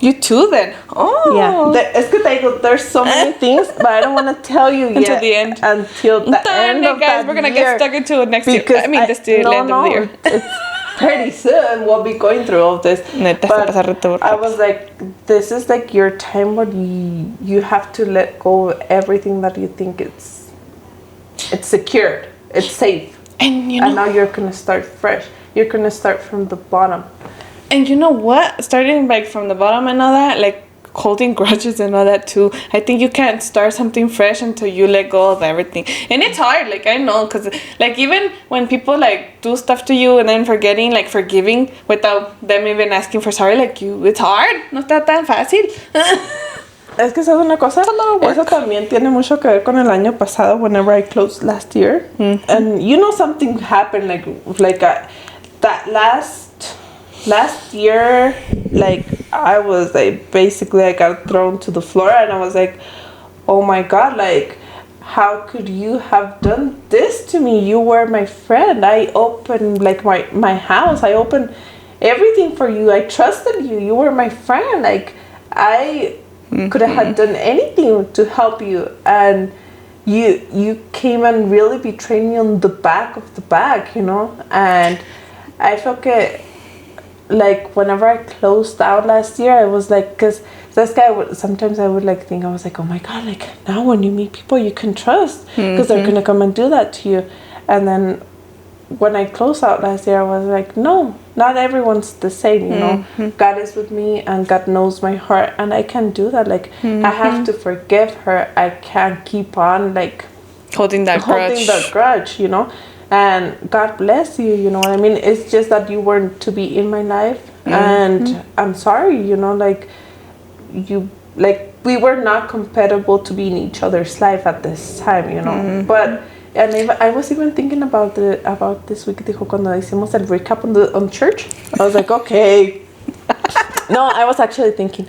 B: You too, then. Oh.
A: Yeah. Es que te digo, there's so many things, but I don't want to tell you yet.
B: Until the end.
A: Until the end of
B: guys,
A: that
B: we're going to
A: year.
B: get stuck into it next year. I mean, this year, end of the year.
A: It's pretty soon we'll be going through all this. But I was like, this is like your time where you have to let go of everything that you think it's secured. It's safe.
B: And you know,
A: and now you're going to start fresh. You're going to start from the bottom.
B: And you know what? Starting like from the bottom and all that, like holding grudges and all that too. I think you can't start something fresh until you let go of everything. And it's hard, like I know, because like even when people like do stuff to you and then forgiving without them even asking for sorry, like it's hard. No está tan fácil.
A: Es que sabes una cosa, eso también tiene mucho que ver con el año pasado. Whenever I closed last year, and you know something happened like that last year, like I was like basically I got thrown to the floor and I was like, oh my God, like how could you have done this to me? You were my friend. I opened like my house. I opened everything for you. I trusted you. You were my friend. Like I could have done anything to help you, and you came and really betrayed me on the back of the back, you know. And I felt like whenever I closed out last year, I was like, because this guy sometimes I would like think, I was like, oh my God, like now when you meet people you can trust, because they're gonna come and do that to you. And then when I closed out last year, I was like, no, not everyone's the same, you know. God is with me and God knows my heart, and I can do that. Like I have to forgive her. I can't keep on like
B: holding that
A: grudge, you know. And God bless you, you know what I mean? It's just that you weren't to be in my life, and I'm sorry, you know, like we were not compatible to be in each other's life at this time, you know. But and I was even thinking about this week, dijo, cuando hicimos el recap on church. I was like, okay. No, I was actually thinking,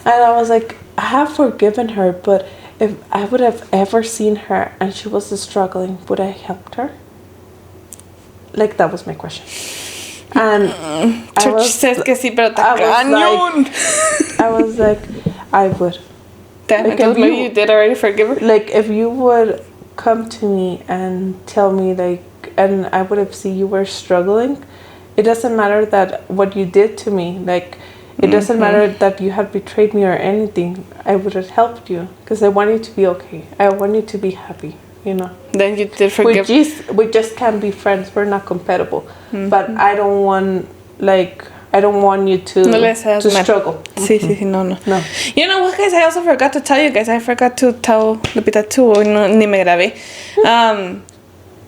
A: and I was like, I have forgiven her, but if I would have ever seen her and she was struggling, would I helped her? Like that was my question. And
B: Church says que sí, pero está cañón.
A: I was like, I would.
B: Damn, like maybe you did already forgive her?
A: Like if you would come to me and tell me like, and I would have seen you were struggling, it doesn't matter that what you did to me, like it doesn't matter that you had betrayed me or anything, I would have helped you because I want you to be okay. I want you to be happy. You know,
B: then you did forgive.
A: We just can't be friends. We're not compatible. But I don't want you to struggle.
B: Sí, no. You know what, guys? I also forgot to tell you guys. I forgot to tell Lupita too. No, ni me grabé.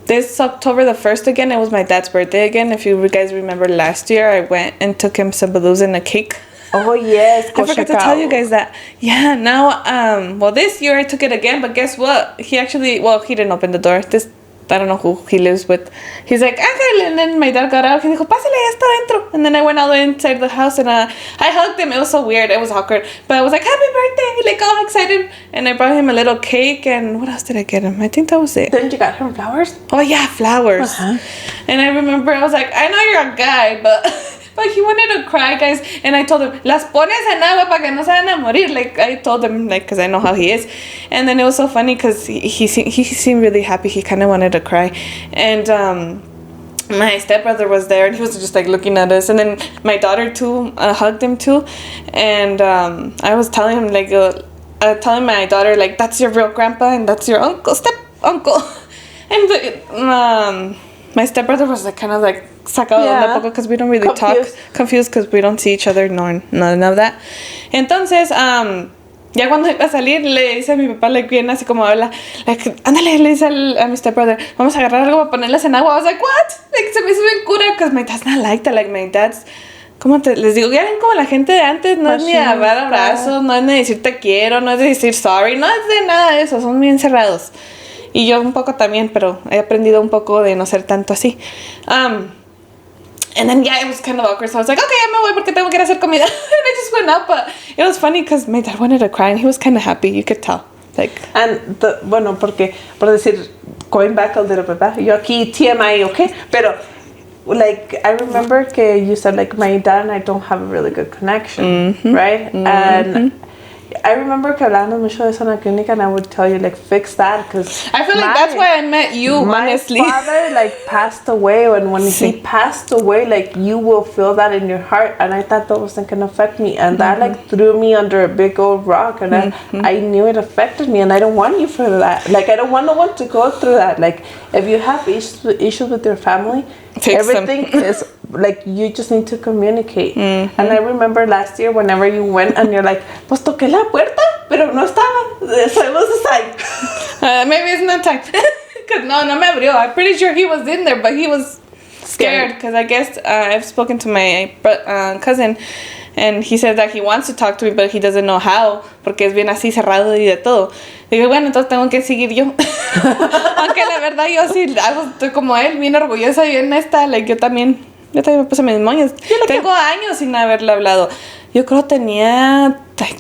B: This October the 1st again, it was my dad's birthday again. If you guys remember last year, I went and took him some balloons and a cake.
A: Oh yes,
B: I forgot to tell you guys that. Yeah, now well this year I took it again, but guess what? He didn't open the door. I don't know who he lives with. He's like, Ángel, and then my dad got out. He dijo, pásale, ya está dentro. And then I went all inside the house and I hugged him. It was so weird. It was awkward. But I was like, happy birthday, like all excited. And I brought him a little cake, and what else did I get him? I think that was it.
A: Then you got him flowers?
B: Oh yeah, flowers. And I remember I was like, I know you're a guy, but he wanted to cry, guys. And I told him, las pones en agua para que no se van a morir. Like, I told him, like, because I know how he is. And then it was so funny because he seemed really happy. He kind of wanted to cry. And my stepbrother was there, and he was just, like, looking at us. And then my daughter, too, hugged him, too. And I was telling him, like, telling my daughter, like, that's your real grandpa, and that's your step-uncle. And my stepbrother was, like, kind of, like, sacado de poco because we don't really confused because we don't see each other, none of that. Entonces, ya cuando iba a salir, le dice a mi papá, like, bien así como habla, like, ándale, le dice a mi stepbrother, vamos a agarrar algo para ponerlas en agua. I was like, what? Like, se me hizo bien cura because my dad's not like that. Like, my dad's, les digo, ya ven como la gente de antes, no es ni dar abrazos, no es ni decir te quiero, no es de decir sorry, no es de nada de eso, son bien cerrados. Y yo un poco también, pero he aprendido un poco de no ser tanto así. And then, yeah, it was kind of awkward. So I was like, okay, ya me voy porque tengo que ir a hacer comida. And I just went up, but it was funny because my dad wanted to cry and he was kind of happy. You could tell. Like,
A: and bueno, porque, por decir, going back a little bit, ¿verdad? Yo aquí TMI, okay? Pero, like, I remember que you said, like, my dad and I don't have a really good connection, right? And I remember que hablando mucho de eso en la clínica, and I would tell you, like, fix that, because
B: I feel like that's why I met you, honestly.
A: My father, like, passed away, and when he passed away, like, you will feel that in your heart, and I thought that wasn't gonna affect me, and that, like, threw me under a big old rock, and I knew it affected me, and I don't want you for that. Like, I don't want no one to go through that. Like, if you have issues with your family, everything is, like, you just need to communicate. And I remember last year, whenever you went and you're like, pues toqué la puerta, pero no estaba. So it was a sign.
B: Maybe it's not time. Cause no me abrió. I'm pretty sure he was in there, but he was scared. Because I guess I've spoken to my cousin, and he said that he wants to talk to me, but he doesn't know how, porque es bien así cerrado y de todo. Digo, bueno, entonces tengo que seguir yo. Aunque la verdad yo sí estoy como él, bien orgullosa y bien esta, like, yo también me puse mis moños. Tengo años sin haberle hablado. Yo creo tenía like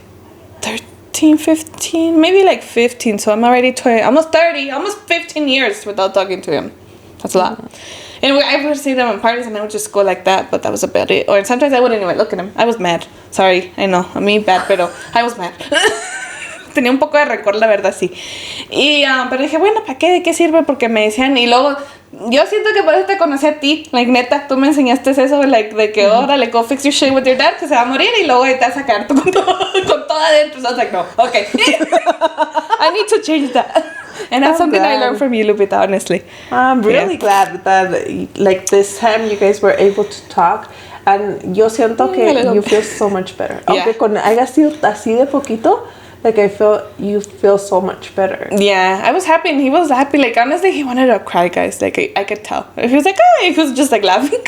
B: 13, 15, maybe like 15, so I'm already almost 30, almost 15 years without talking to him. That's a lot. And I would see them in parties and I would just go like that, but that was about it. Or sometimes I wouldn't even look at him. I was mad. Sorry, I know, a mí bad, pero I was mad. Tenía un poco de rencor, la verdad, sí. Y, pero dije, bueno, ¿para qué? ¿De qué sirve? Porque me decían, y luego, yo siento que por eso te conocí a ti, like, neta, tú me enseñaste eso, like, de que, órale, go fix your shit with your dad, que se va a morir, y luego te vas a sacar tú con todo adentro. So I was like, no, okay. I need to change that. And that's something I learned from you, Lupita, honestly.
A: I'm really glad that, like, this time you guys were able to talk. And yo siento que you feel so much better. Aunque con haya sido así de poquito, like, I feel you feel so much better.
B: Yeah, I was happy and he was happy. Like, honestly, he wanted to cry, guys. Like, I could tell. He was like, oh, he was just like laughing.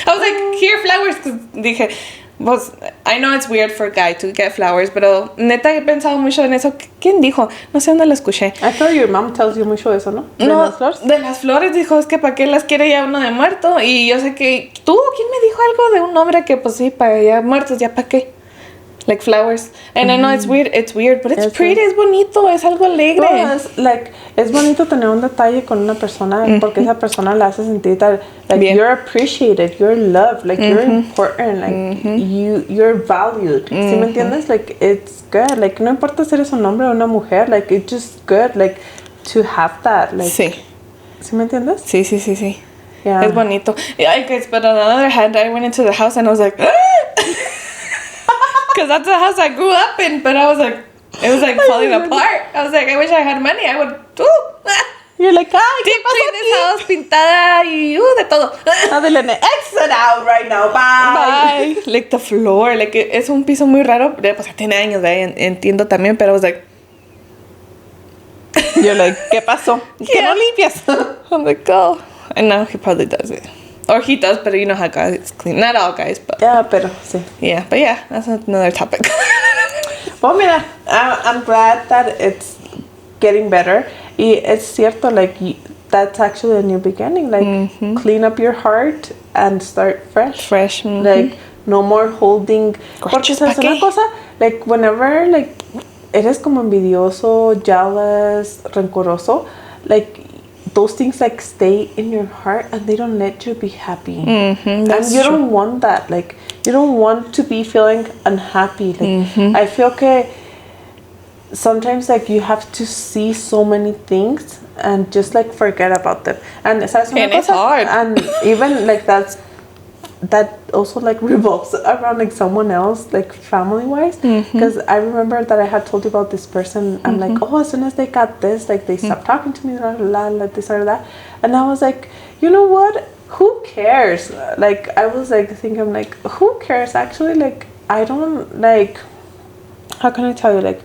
B: I was like, here, flowers. Because dije, pues, I know it's weird for a guy to get flowers, pero neta he pensado mucho en eso. ¿Quién dijo? No sé dónde lo escuché.
A: I thought your mom tells you mucho eso, ¿no? ¿De
B: no,
A: las flores?
B: De las flores, dijo, es que para qué las quiere ya uno de muerto. Y yo sé que, ¿quién me dijo algo de un hombre que, pues sí, para ya muertos, ya para qué? Like flowers. And I know it's weird, but it's pretty, es bonito, es algo alegre.
A: No, es bonito tener un detalle con una persona porque esa persona la hace sentir that, like, bien. You're appreciated, you're loved, like, you're important, like, you're valued. ¿Sí me entiendes? Like, it's good. Like, no importa si eres un hombre o una mujer, like, it's just good, like, to have that. Like,
B: sí.
A: ¿Sí me entiendes?
B: Sí.
A: Yeah.
B: Es bonito. But on the other hand, I went into the house and I was like, because that's the house I grew up in, but I was like, it was like falling apart. I was like, I wish I had money. I would,
A: You're like, ay,
B: deep clean this house, pintada y de todo.
A: Adelene, exit out right now, bye.
B: Like the floor, like, es un piso muy raro. Pues ya tiene años, entiendo también, pero I was like,
A: you're like, ¿qué pasó? ¿Qué no limpias?
B: I'm like, oh. And now he probably does it. Or he does, but you know how guys clean. Not all guys, but...
A: Yeah, pero sí.
B: Yeah, but yeah, that's another topic.
A: Well, mira, I'm glad that it's getting better. Y es cierto, like, that's actually a new beginning. Like, clean up your heart and start fresh. Like, no more holding... Porque es una cosa, like, whenever, like, eres como envidioso, jealous, rencoroso, like... Those things, like, stay in your heart and they don't let you be happy. And you don't want that. Like, you don't want to be feeling unhappy. Like, I feel que sometimes, like, you have to see so many things and just, like, forget about them. And it's
B: hard.
A: And even, like, that also, like, revolves around, like, someone else, like, family-wise. Because I remember that I had told you about this person. I'm like, oh, as soon as they got this, like, they stopped talking to me, like this or that. And I was like, you know what? Who cares? Like, I was, like, thinking, like, who cares? Actually, like, I don't, like, how can I tell you? Like,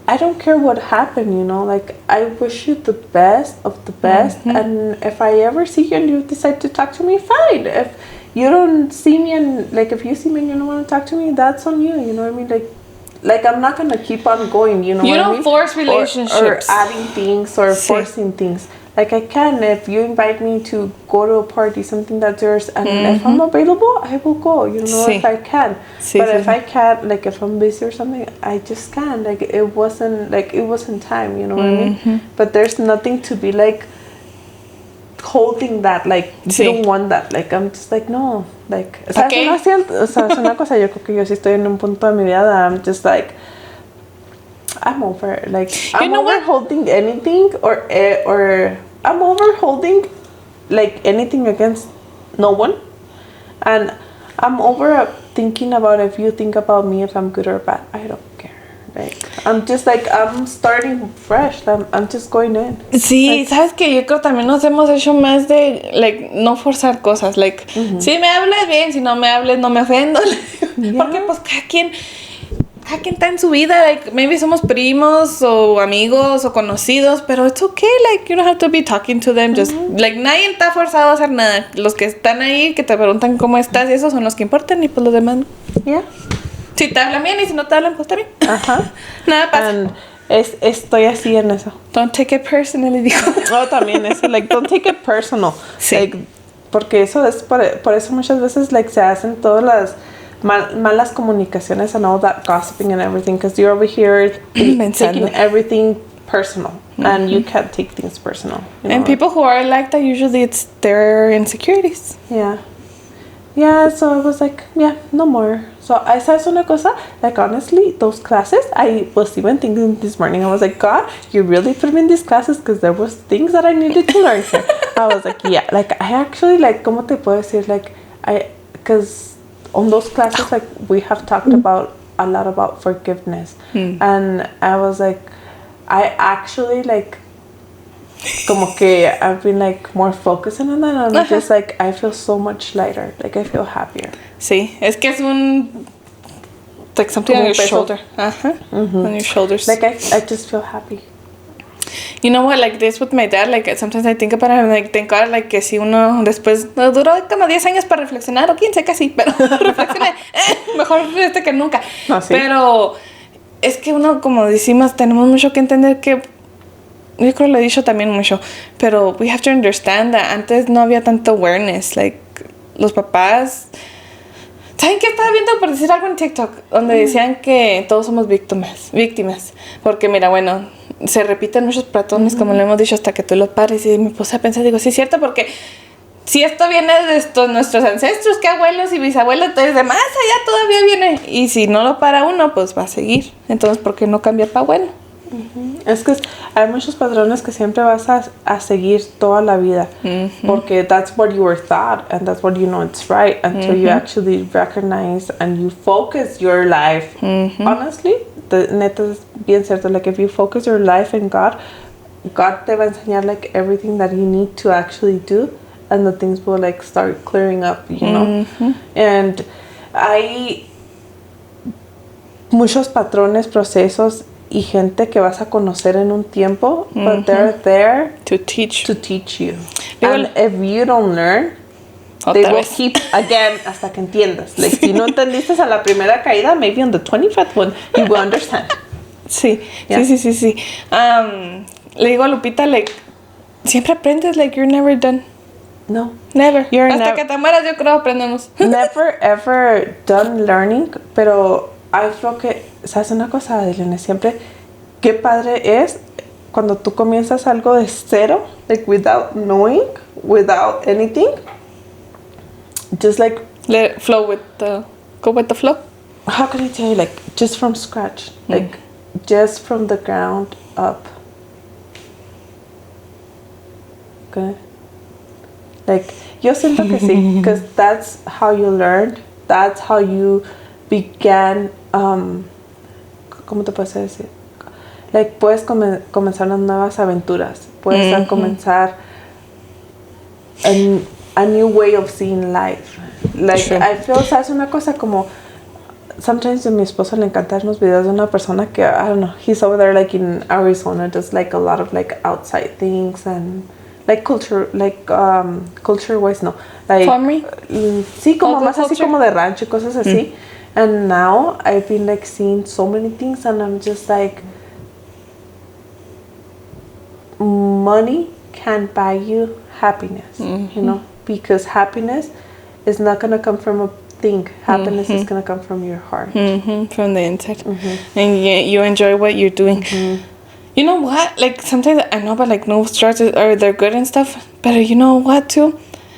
A: I don't care what happened, you know, like, I wish you the best of the best, and if I ever see you and you decide to talk to me, fine. If you don't see me and, like, if you see me and you don't want to talk to me, that's on you, you know what I mean? Like I'm not gonna keep on going, you know what I mean?
B: You don't force relationships.
A: Or adding things or forcing things. Like I can if you invite me to go to a party, something that's yours, and if I'm available, I will go. You know,
B: Sí.
A: if I can.
B: Sí,
A: But
B: sí,
A: if
B: sí.
A: I can't, like if I'm busy or something, I just can't. Like it wasn't time. You know what I mean? But there's nothing to be like holding that. Like
B: Sí.
A: you don't want that. Like I'm just like no. Like
B: ¿Pa qué?
A: o sea, es una cosa. Yo creo que yo sí estoy en un punto de mi vida that I'm just like. I'm over it. Like I'm
B: know
A: over
B: what?
A: holding anything or I'm over holding like anything against no one, and I'm over thinking about if you think about me if I'm good or bad. I don't care. Like I'm just like I'm starting fresh. I'm just going in.
B: Sí,
A: Like,
B: sabes que yo creo también nos hemos hecho más de, like, no forzar cosas, like, si me hablas bien, si no me hables no me ofendo, porque pues cada quien está en su vida, like, maybe somos primos o amigos o conocidos, pero it's okay, like, you don't have to be talking to them, just, like, nadie está forzado a hacer nada, los que están ahí, que te preguntan cómo estás y esos son los que importan y pues los demás,
A: yeah.
B: si te hablan bien y si no te hablan, pues también, nada pasa.
A: And estoy así en eso.
B: Don't take it personally, dijo.
A: No, también eso, like, don't take it personal.
B: Sí.
A: Like, porque eso es, por eso muchas veces, like, se hacen todas las malas comunicaciones and all that gossiping and everything, because you're over here taking everything personal, and you can't take things personal. You know?
B: And people who are like that, usually it's their insecurities.
A: Yeah, so I was like, yeah, no more. So I said una cosa, like honestly, those classes, I was even thinking this morning, I was like, God, you really put me in these classes because there was things that I needed to learn here. I was like, yeah, like I actually, like, ¿cómo te puedo decir? Like, because on those classes, like, we have talked about a lot about forgiveness. And I was like, I actually, like, como que I've been like more focusing on that, and I'm just like I feel so much lighter, like I feel happier.
B: Sí, es que es un like something on your shoulder. On your shoulders.
A: Like I just feel happy.
B: You know what, like this with my dad, like sometimes I think about it, like thank God, like que si uno después duró como 10 años para reflexionar, o 15 casi, pero reflexioné, mejor que nunca.
A: No, sí.
B: Pero es que uno, como decimos, tenemos mucho que entender que yo creo que lo he dicho también mucho, pero we have to understand that antes no había tanto awareness, like los papás, ¿saben qué? Estaba viendo por decir algo en TikTok donde decían que todos somos víctimas, porque mira, bueno, se repiten muchos patrones como lo hemos dicho hasta que tú lo pares, y me puse a pensar, digo, sí es cierto, porque si esto viene de nuestros ancestros, que abuelos y bisabuelos, desde más allá todavía viene, y si no lo para uno, pues va a seguir, entonces ¿por qué no cambiar para bueno?
A: Es que hay muchos patrones que siempre vas a seguir toda la vida, porque that's what you were taught and that's what you know it's right until you actually recognize and you focus your life. Honestly, neta es bien cierto, like if you focus your life in God te va a enseñar like everything that you need to actually do, and the things will like start clearing up, you know. And hay muchos patrones, procesos y gente que vas a conocer en un tiempo, but they're there
B: to teach
A: you. And if you don't learn, they will keep again hasta que entiendas. Like, si no entendiste a la primera caída, maybe on the 25th one, you will understand.
B: Sí, sí. Le digo a Lupita, like, siempre aprendes, like, you're never done.
A: No.
B: Never. Hasta que te mueras, yo creo, aprendemos.
A: Never, ever done learning, pero I feel que, ¿sabes una cosa, Adelina? Siempre, qué padre es cuando tú comienzas algo de cero, like without knowing, without anything, just like...
B: Let it flow go with the flow.
A: How can I tell you, like, just from scratch, like, just from the ground up. Okay? Like, yo siento que sí, because that's how you learned, that's how you began, ¿cómo te puedo decir? Like, puedes comenzar unas nuevas aventuras, puedes comenzar a new way of seeing life. Like, sure. I feel, ¿sabes una cosa? Como, sometimes a mi esposo le encantan los videos de una persona que, I don't know, he's over there, like, in Arizona, does, like, a lot of, like, outside things and... Like culture wise, no. Like,
B: farming?
A: Sí, como más así como de rancho y cosas así. And now I've been like seeing so many things and I'm just like, money can't buy you happiness, you know, because happiness is not gonna come from a thing. Happiness is gonna come from your heart,
B: from the inside, and you enjoy what you're doing. You know what? Like sometimes I know about like no starts or they're good and stuff, but you know what too?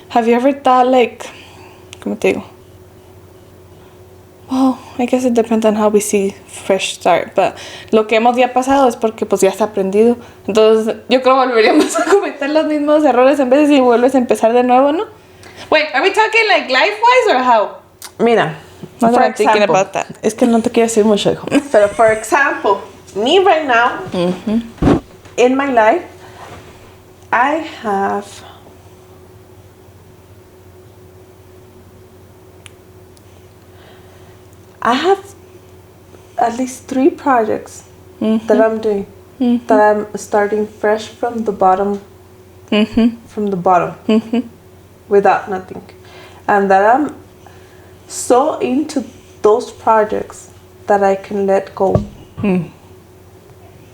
B: Have you ever thought like, ¿cómo te digo? Well, I guess it depends on how we see fresh start, but lo que hemos ya pasado es porque pues ya está aprendido. Entonces, yo creo volveríamos a cometer los mismos errores en vez de si vuelves a empezar de nuevo, ¿no? Wait, are we talking like life-wise or how?
A: Mira,
B: Not that I'm thinking about that.
A: Es que no te quiero decir mucho, hijo. Pero for example, me right now, in my life, I have at least 3 projects that I'm doing, that I'm starting fresh from the bottom, without nothing, and that I'm so into those projects that I can let go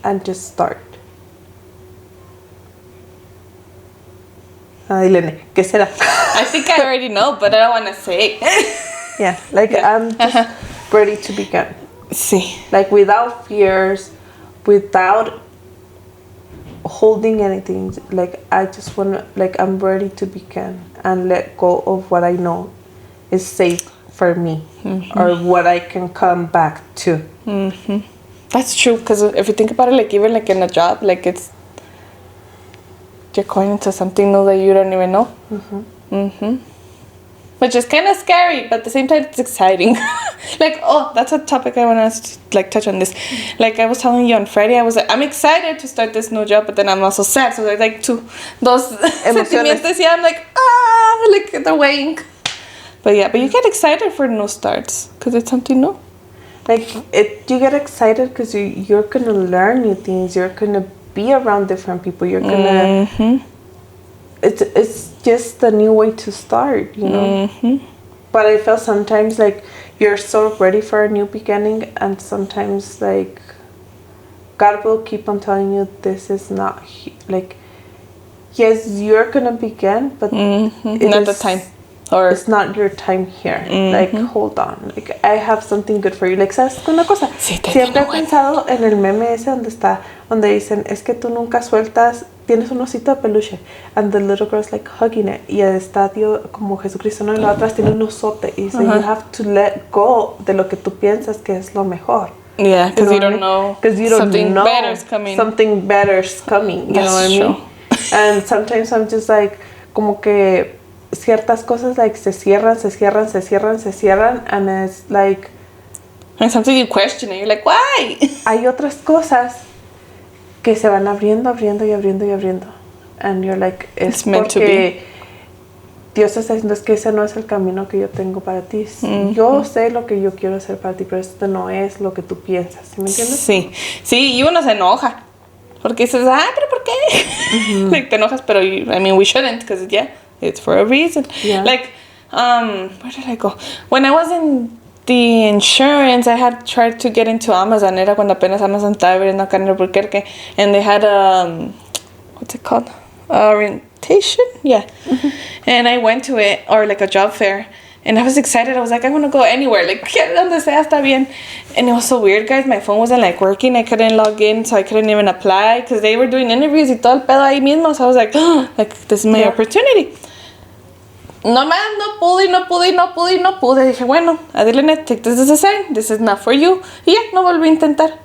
A: and just start. Dilene, ¿qué será?
B: I think I already know, but I don't want to say.
A: Yeah, like I'm just ready to begin.
B: Sí.
A: Like without fears, without holding anything. Like I just wanna, like I'm ready to begin and let go of what I know is safe for me, or what I can come back to.
B: That's true, because if you think about it, like even like in a job, like it's you're going into something new that you don't even know. Which is kind of scary, but at the same time, it's exciting. Like, oh, that's a topic I want to like touch on this. Like I was telling you on Friday, I was like, I'm excited to start this new job, but then I'm also sad. So there's like those sentimientos. Yeah, I'm like, like they're weighing. But yeah, but you get excited for new starts because it's something new.
A: Like you get excited because you're gonna learn new things. You're gonna be around different people. You're gonna. It's just a new way to start, you know. But I feel sometimes like you're so ready for a new beginning, and sometimes like God will keep on telling you this is not like. Yes, you're gonna begin, but
B: not the time. Or
A: it's not your time here. Like, hold on. Like, I have something good for you. Like, ¿sabes una cosa?
B: Sí,
A: Siempre he pensado en el meme ese donde dicen, es que tú nunca sueltas, tienes un osito de peluche, and the little girl's like hugging it, y está Dios como Jesucristo, ¿no? Y la otra tiene un osote, y dice, you have to let go de lo que tú piensas que es lo mejor.
B: Yeah, because you don't know.
A: Because you don't
B: something
A: know
B: better's coming.
A: Something better's coming. You know what I mean? And sometimes I'm just like, como que ciertas cosas like se cierran, and it's like.
B: And something you question and you're like, why?
A: Hay otras cosas que se van abriendo. And you're like, es porque Dios está diciendo, es que ese no es el camino que yo tengo para ti. Yo sé lo que yo quiero hacer para ti, pero esto no es lo que tú piensas. ¿Sí me entiendes?
B: Sí, y uno se enoja. Porque dices, pero ¿por qué? Like, te enojas, pero I mean, we shouldn't, because yeah, it's for a reason.
A: Yeah.
B: Like, where did I go? When I was in the insurance, I had tried to get into Amazon. Era cuando apenas Amazon estaba abriendo acá en Albuquerque. And they had, what's it called? Orientation? Yeah. And I went to it, or like a job fair. And I was excited. I was like, I want to go anywhere. Like, donde sea está bien. And it was so weird, guys. My phone wasn't like working. I couldn't log in, so I couldn't even apply because they were doing interviews y todo el pedo ahí mismo. So I was like, like, this is my opportunity. No pude. Dije, bueno, Adelina, take this as a sign. This is not for you. Y ya, no volví a intentar.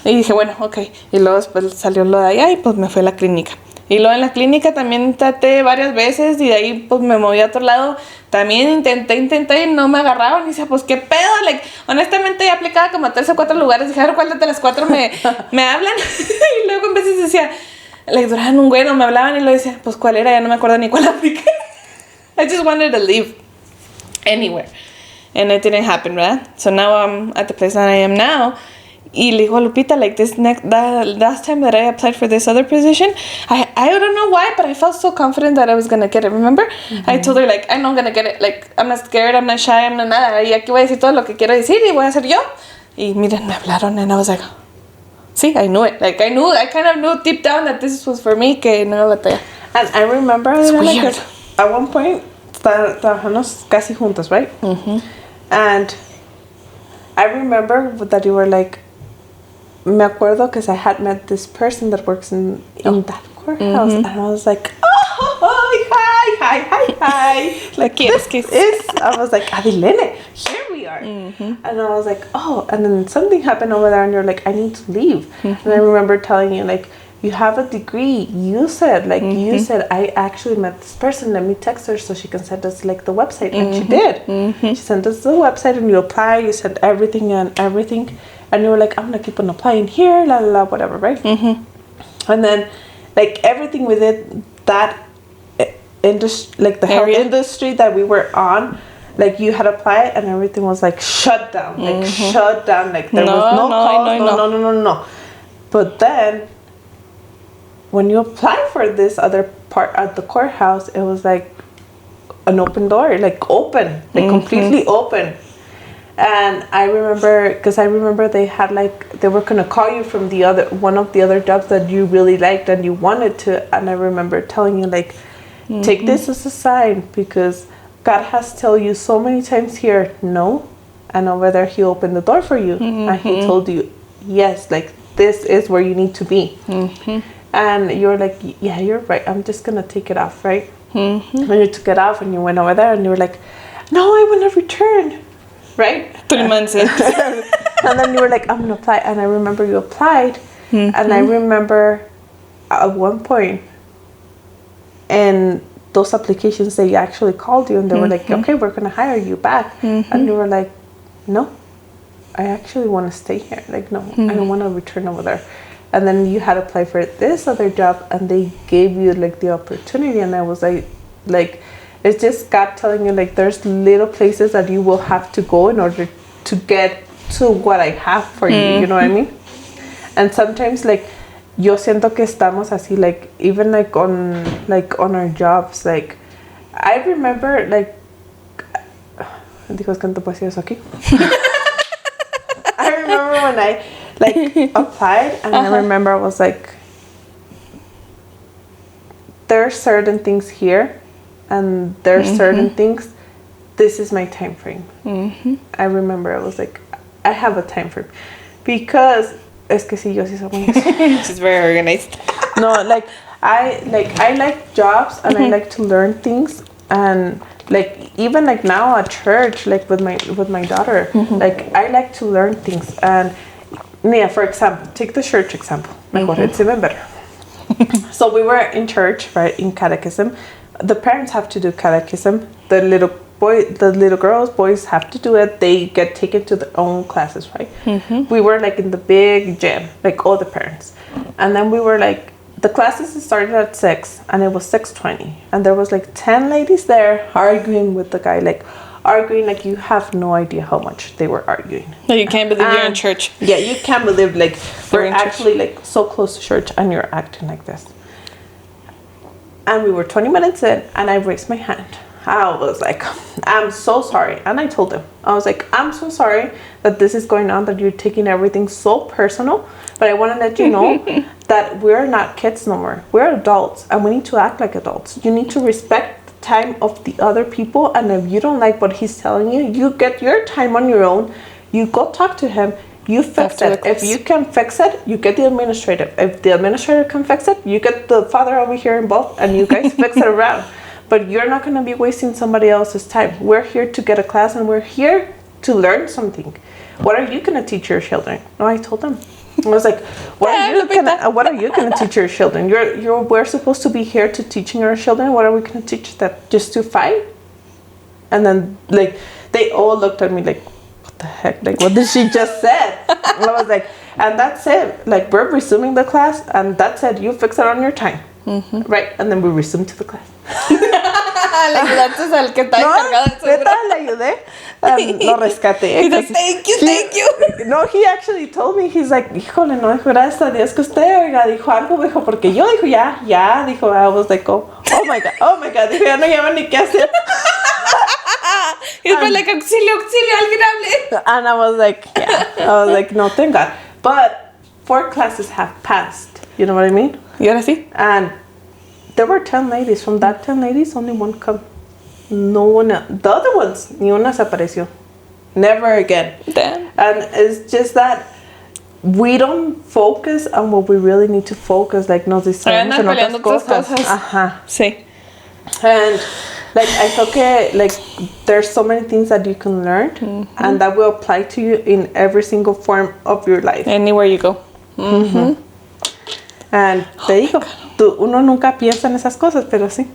B: Y dije, bueno, ok. Y luego después salió lo de allá y pues me fui a la clínica. Y luego en la clínica también traté varias veces y de ahí pues me moví a otro lado. También intenté y no me agarraban. Y decía, pues qué pedo. Like, honestamente ya aplicaba como a 3 o 4 lugares. Dije, a ver cuál de las 4 me hablan. Y luego en veces decía, like, duraban un güero, me hablaban y luego decía, pues cuál era, ya no me acuerdo ni cuál apliqué. I just wanted to leave anywhere. And it didn't happen, right? So now I'm at the place that I am now. Y le digo a Lupita, like that last time that I applied for this other position, I don't know why, but I felt so confident that I was gonna get it. Remember? I told her, like, I know I'm gonna get it. Like, I'm not scared, I'm not shy, I'm not nada. Y aquí voy a decir todo lo que quiero decir y voy a hacer yo. Y miren, me hablaron and I was like, sí, I knew it. Like, I kind of knew deep down that this was for me, que no iba a batallar.
A: And I remember
B: weird.
A: At one point trabajamos casi juntas, right? And I remember that you were like, me acuerdo because I had met this person that works in that courthouse, and I was like, oh, hi. Like, this is, I was like, Adilene, here we are. And I was like, oh, and then something happened over there, and you're like, I need to leave. And I remember telling you, like, you have a degree. You said, I actually met this person. Let me text her so she can send us, like, the website. And she did. She sent us the website, and you applied. You sent everything. And you were like, I'm going to keep on applying here, la, la, la, whatever, right? And then, like, everything within that industry, like, the health industry that we were on, like, you had applied, and everything was, like, shut down. Like, shut down. Like, there was no calls. No. But then, when you apply for this other part at the courthouse, it was like an open door, like completely open. And I remember, because they had they were gonna call you from one of the other jobs that you really liked and you wanted to. And I remember telling you, like, take this as a sign, because God has told you so many times here, no, and over there He opened the door for you, and He told you, yes, like, this is where you need to be. And you were like, yeah, you're right, I'm just gonna take it off, right? When you took it off and you went over there and you were like, no, I want to return, right?
B: 3 months in.
A: And then you were like, I'm gonna apply. And I remember you applied, and I remember at one point in those applications they actually called you and they were like, okay, we're gonna hire you back. And you were like, no, I actually want to stay here. Like, no, I don't want to return over there. And then you had applied for this other job, and they gave you, like, the opportunity. And I was like, it's just God telling you, like, there's little places that you will have to go in order to get to what I have for you. You know what I mean? And sometimes, like, yo siento que estamos así, like, even like on our jobs. Like, I remember, like, dijo, es que no te puedo decir eso aquí. I remember when I, like, applied, and I remember I was like, there are certain things here, and there are certain things, this is my time frame. I remember I was like, I have a time frame, because es que sí, yo sí soy muy
B: She's very organized.
A: No, I like jobs, and I like to learn things, and like, even like now at church, like with my daughter, like, I like to learn things. And yeah, for example, take the church example. Mejor, it's even better. So we were in church, right, in catechism. The parents have to do catechism. The little girls, boys have to do it. They get taken to their own classes, right? We were like in the big gym, like all the parents. And then we were like, the classes started at 6 and it was 6:20. And there was like 10 ladies there arguing with the guy, like you have no idea how much they were arguing.
B: No, you can't believe you're in church.
A: Yeah, you can't believe, like, we're actually like so close to church and you're acting like this. And we were 20 minutes in, and I raised my hand. I was like, I'm so sorry. And I told him, I was like, I'm so sorry that this is going on, that you're taking everything so personal. But I want to let you know that we're not kids no more. We're adults, and we need to act like adults. You need to respect the time of the other people. And if you don't like what he's telling you, you get your time on your own. You go talk to him. You fix it. If you can fix it, you get the administrator. If the administrator can fix it, you get the father over here involved, and you guys fix it around. But you're not going to be wasting somebody else's time. We're here to get a class, and we're here to learn something. What are you going to teach your children? No, I told them. I was like, what are you going to teach your children? We're supposed to be here to teaching our children. What are we going to teach them? Just to fight? And then, like, they all looked at me like, what the heck? Like, what did she just say? And I was like, and that's it. Like, we're resuming the class, and that's it. You fix it on your time. Right? And then we resumed to the class.
B: Le ayudaste al que estaba encargado de
A: seguro. No, le ayudé. Lo rescaté.
B: He's like, thank you.
A: No, he actually told me, he's like, híjole, no, dijo, gracias a Dios que usted, oiga, dijo algo, dijo, porque yo, dijo, ya, dijo, I was like, oh my God, dijo, ya no llaman ni qué hacer.
B: He's like, auxilio, alguien hable.
A: And I was like, no, thank God. But 4 classes have passed, you know what I mean?
B: ¿Y ahora sí?
A: And there were 10 ladies. From that 10 ladies, only one come. No one, the other ones, ni una se apareció. Never again.
B: Damn.
A: And it's just that we don't focus on what we really need to focus. Like, nos distraemos en otras cosas. Ajá.
B: Sí.
A: And like, I feel que like there's so many things that you can learn and that will apply to you in every single form of your life.
B: Anywhere you go.
A: And te digo, uno nunca piensa en esas cosas, pero sí.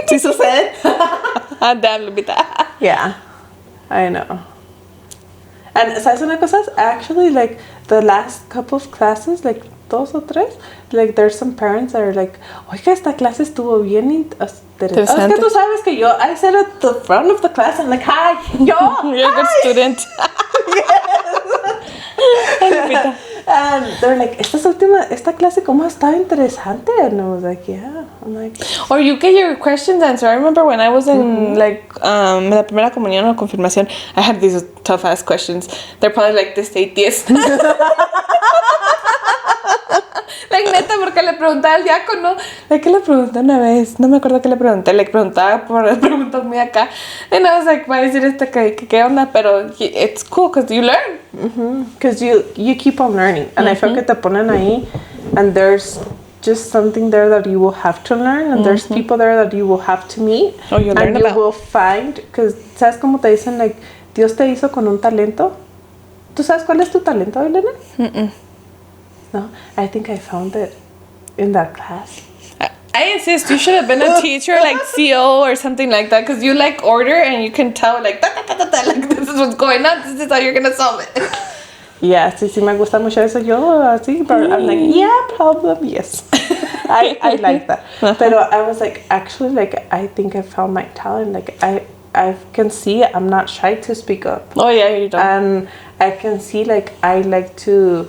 A: Sí sucede.
B: Damn, Lupita.
A: Yeah, I know. And ¿sabes una cosa? Actually, like, the last couple of classes, like, 2 o 3, like, there's some parents that are like, oiga, esta clase estuvo bien interesante. Es que tú sabes que yo, I sat at the front of the class and like, hi, yo,
B: You're a good student.
A: Yes. And they're like, esta clase como estaba interesante. And I was like, yeah. I'm like,
B: or you get your questions answered. I remember when I was in like la primera comunión o confirmación, I had these tough ass questions. They're probably like this atheist. Like, neta, porque le preguntaba al diácono, ¿de qué le pregunté una vez? No me acuerdo qué le pregunté. Le preguntaba por preguntas muy acá. And I was like, va a decir ¿qué onda? Pero it's cool because you learn.
A: Because you keep on learning. And I feel que te ponen ahí and there's just something there that you will have to learn and there's people there that you will have to meet.
B: Oh, you learn
A: and
B: about.
A: You will find, because ¿sabes cómo te dicen? Like, Dios te hizo con un talento. ¿Tú sabes cuál es tu talento, Elena? No, I think I found it in that class.
B: I insist you should have been a teacher like CO or something like that because you like order and you can tell like like this is what's going on, this is how you're gonna solve it.
A: Yeah, sí me gusta mucho eso. Yo así, but I'm like, yeah, problem, yes. I like that. But I was like, actually, like, I think I found my talent. Like, I can see I'm not shy to speak up.
B: Oh yeah, you don't.
A: And I can see like I like to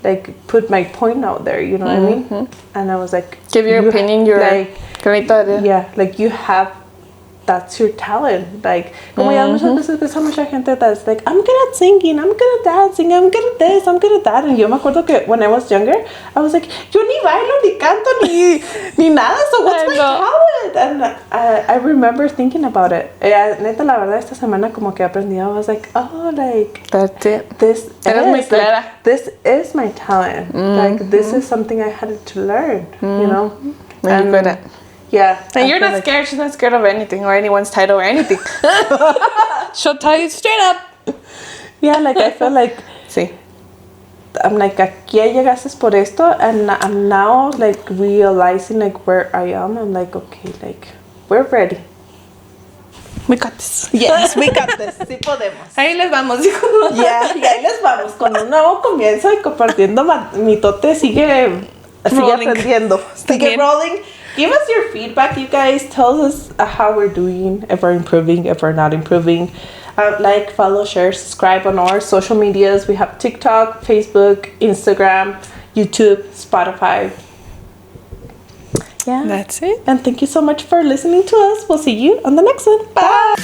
A: like put my point out there, you know what I mean? And I was like,
B: give your opinion, your
A: like, yeah, like you have, that's your talent. Like, como ya muchas veces ves a mucha gente that's like, I'm good at singing, I'm good at dancing, I'm good at this, I'm good at that. And yo me acuerdo que when I was younger, I was like, yo ni bailo, ni canto, ni nada, so what's my talent? And I remember thinking about it. Neta, la verdad, esta semana como que aprendí, I was like, oh, like,
B: that's it.
A: This is my talent. Like, this is something I had to learn, you know?
B: And you're good at.
A: Yeah.
B: And you're not scared. She's not scared of anything or anyone's title or anything. She'll tell you straight up.
A: Yeah, like I feel like
B: sí.
A: I'm like, aquí llegaste por esto, and I'm now like realizing like where I am. I'm like, okay, like we're ready.
B: We got this.
A: Yes, we got this. Sí podemos.
B: Ahí les vamos.
A: Yeah, y ahí les vamos con un nuevo comienzo y compartiendo mitote sigue aprendiendo. Sigue rolling. Give us your feedback, you guys. Tell us how we're doing, if we're improving, if we're not improving. Like, follow, share, subscribe on our social medias. We have TikTok, Facebook, Instagram, YouTube, Spotify. Yeah.
B: That's it.
A: And thank you so much for listening to us. We'll see you on the next one. Bye.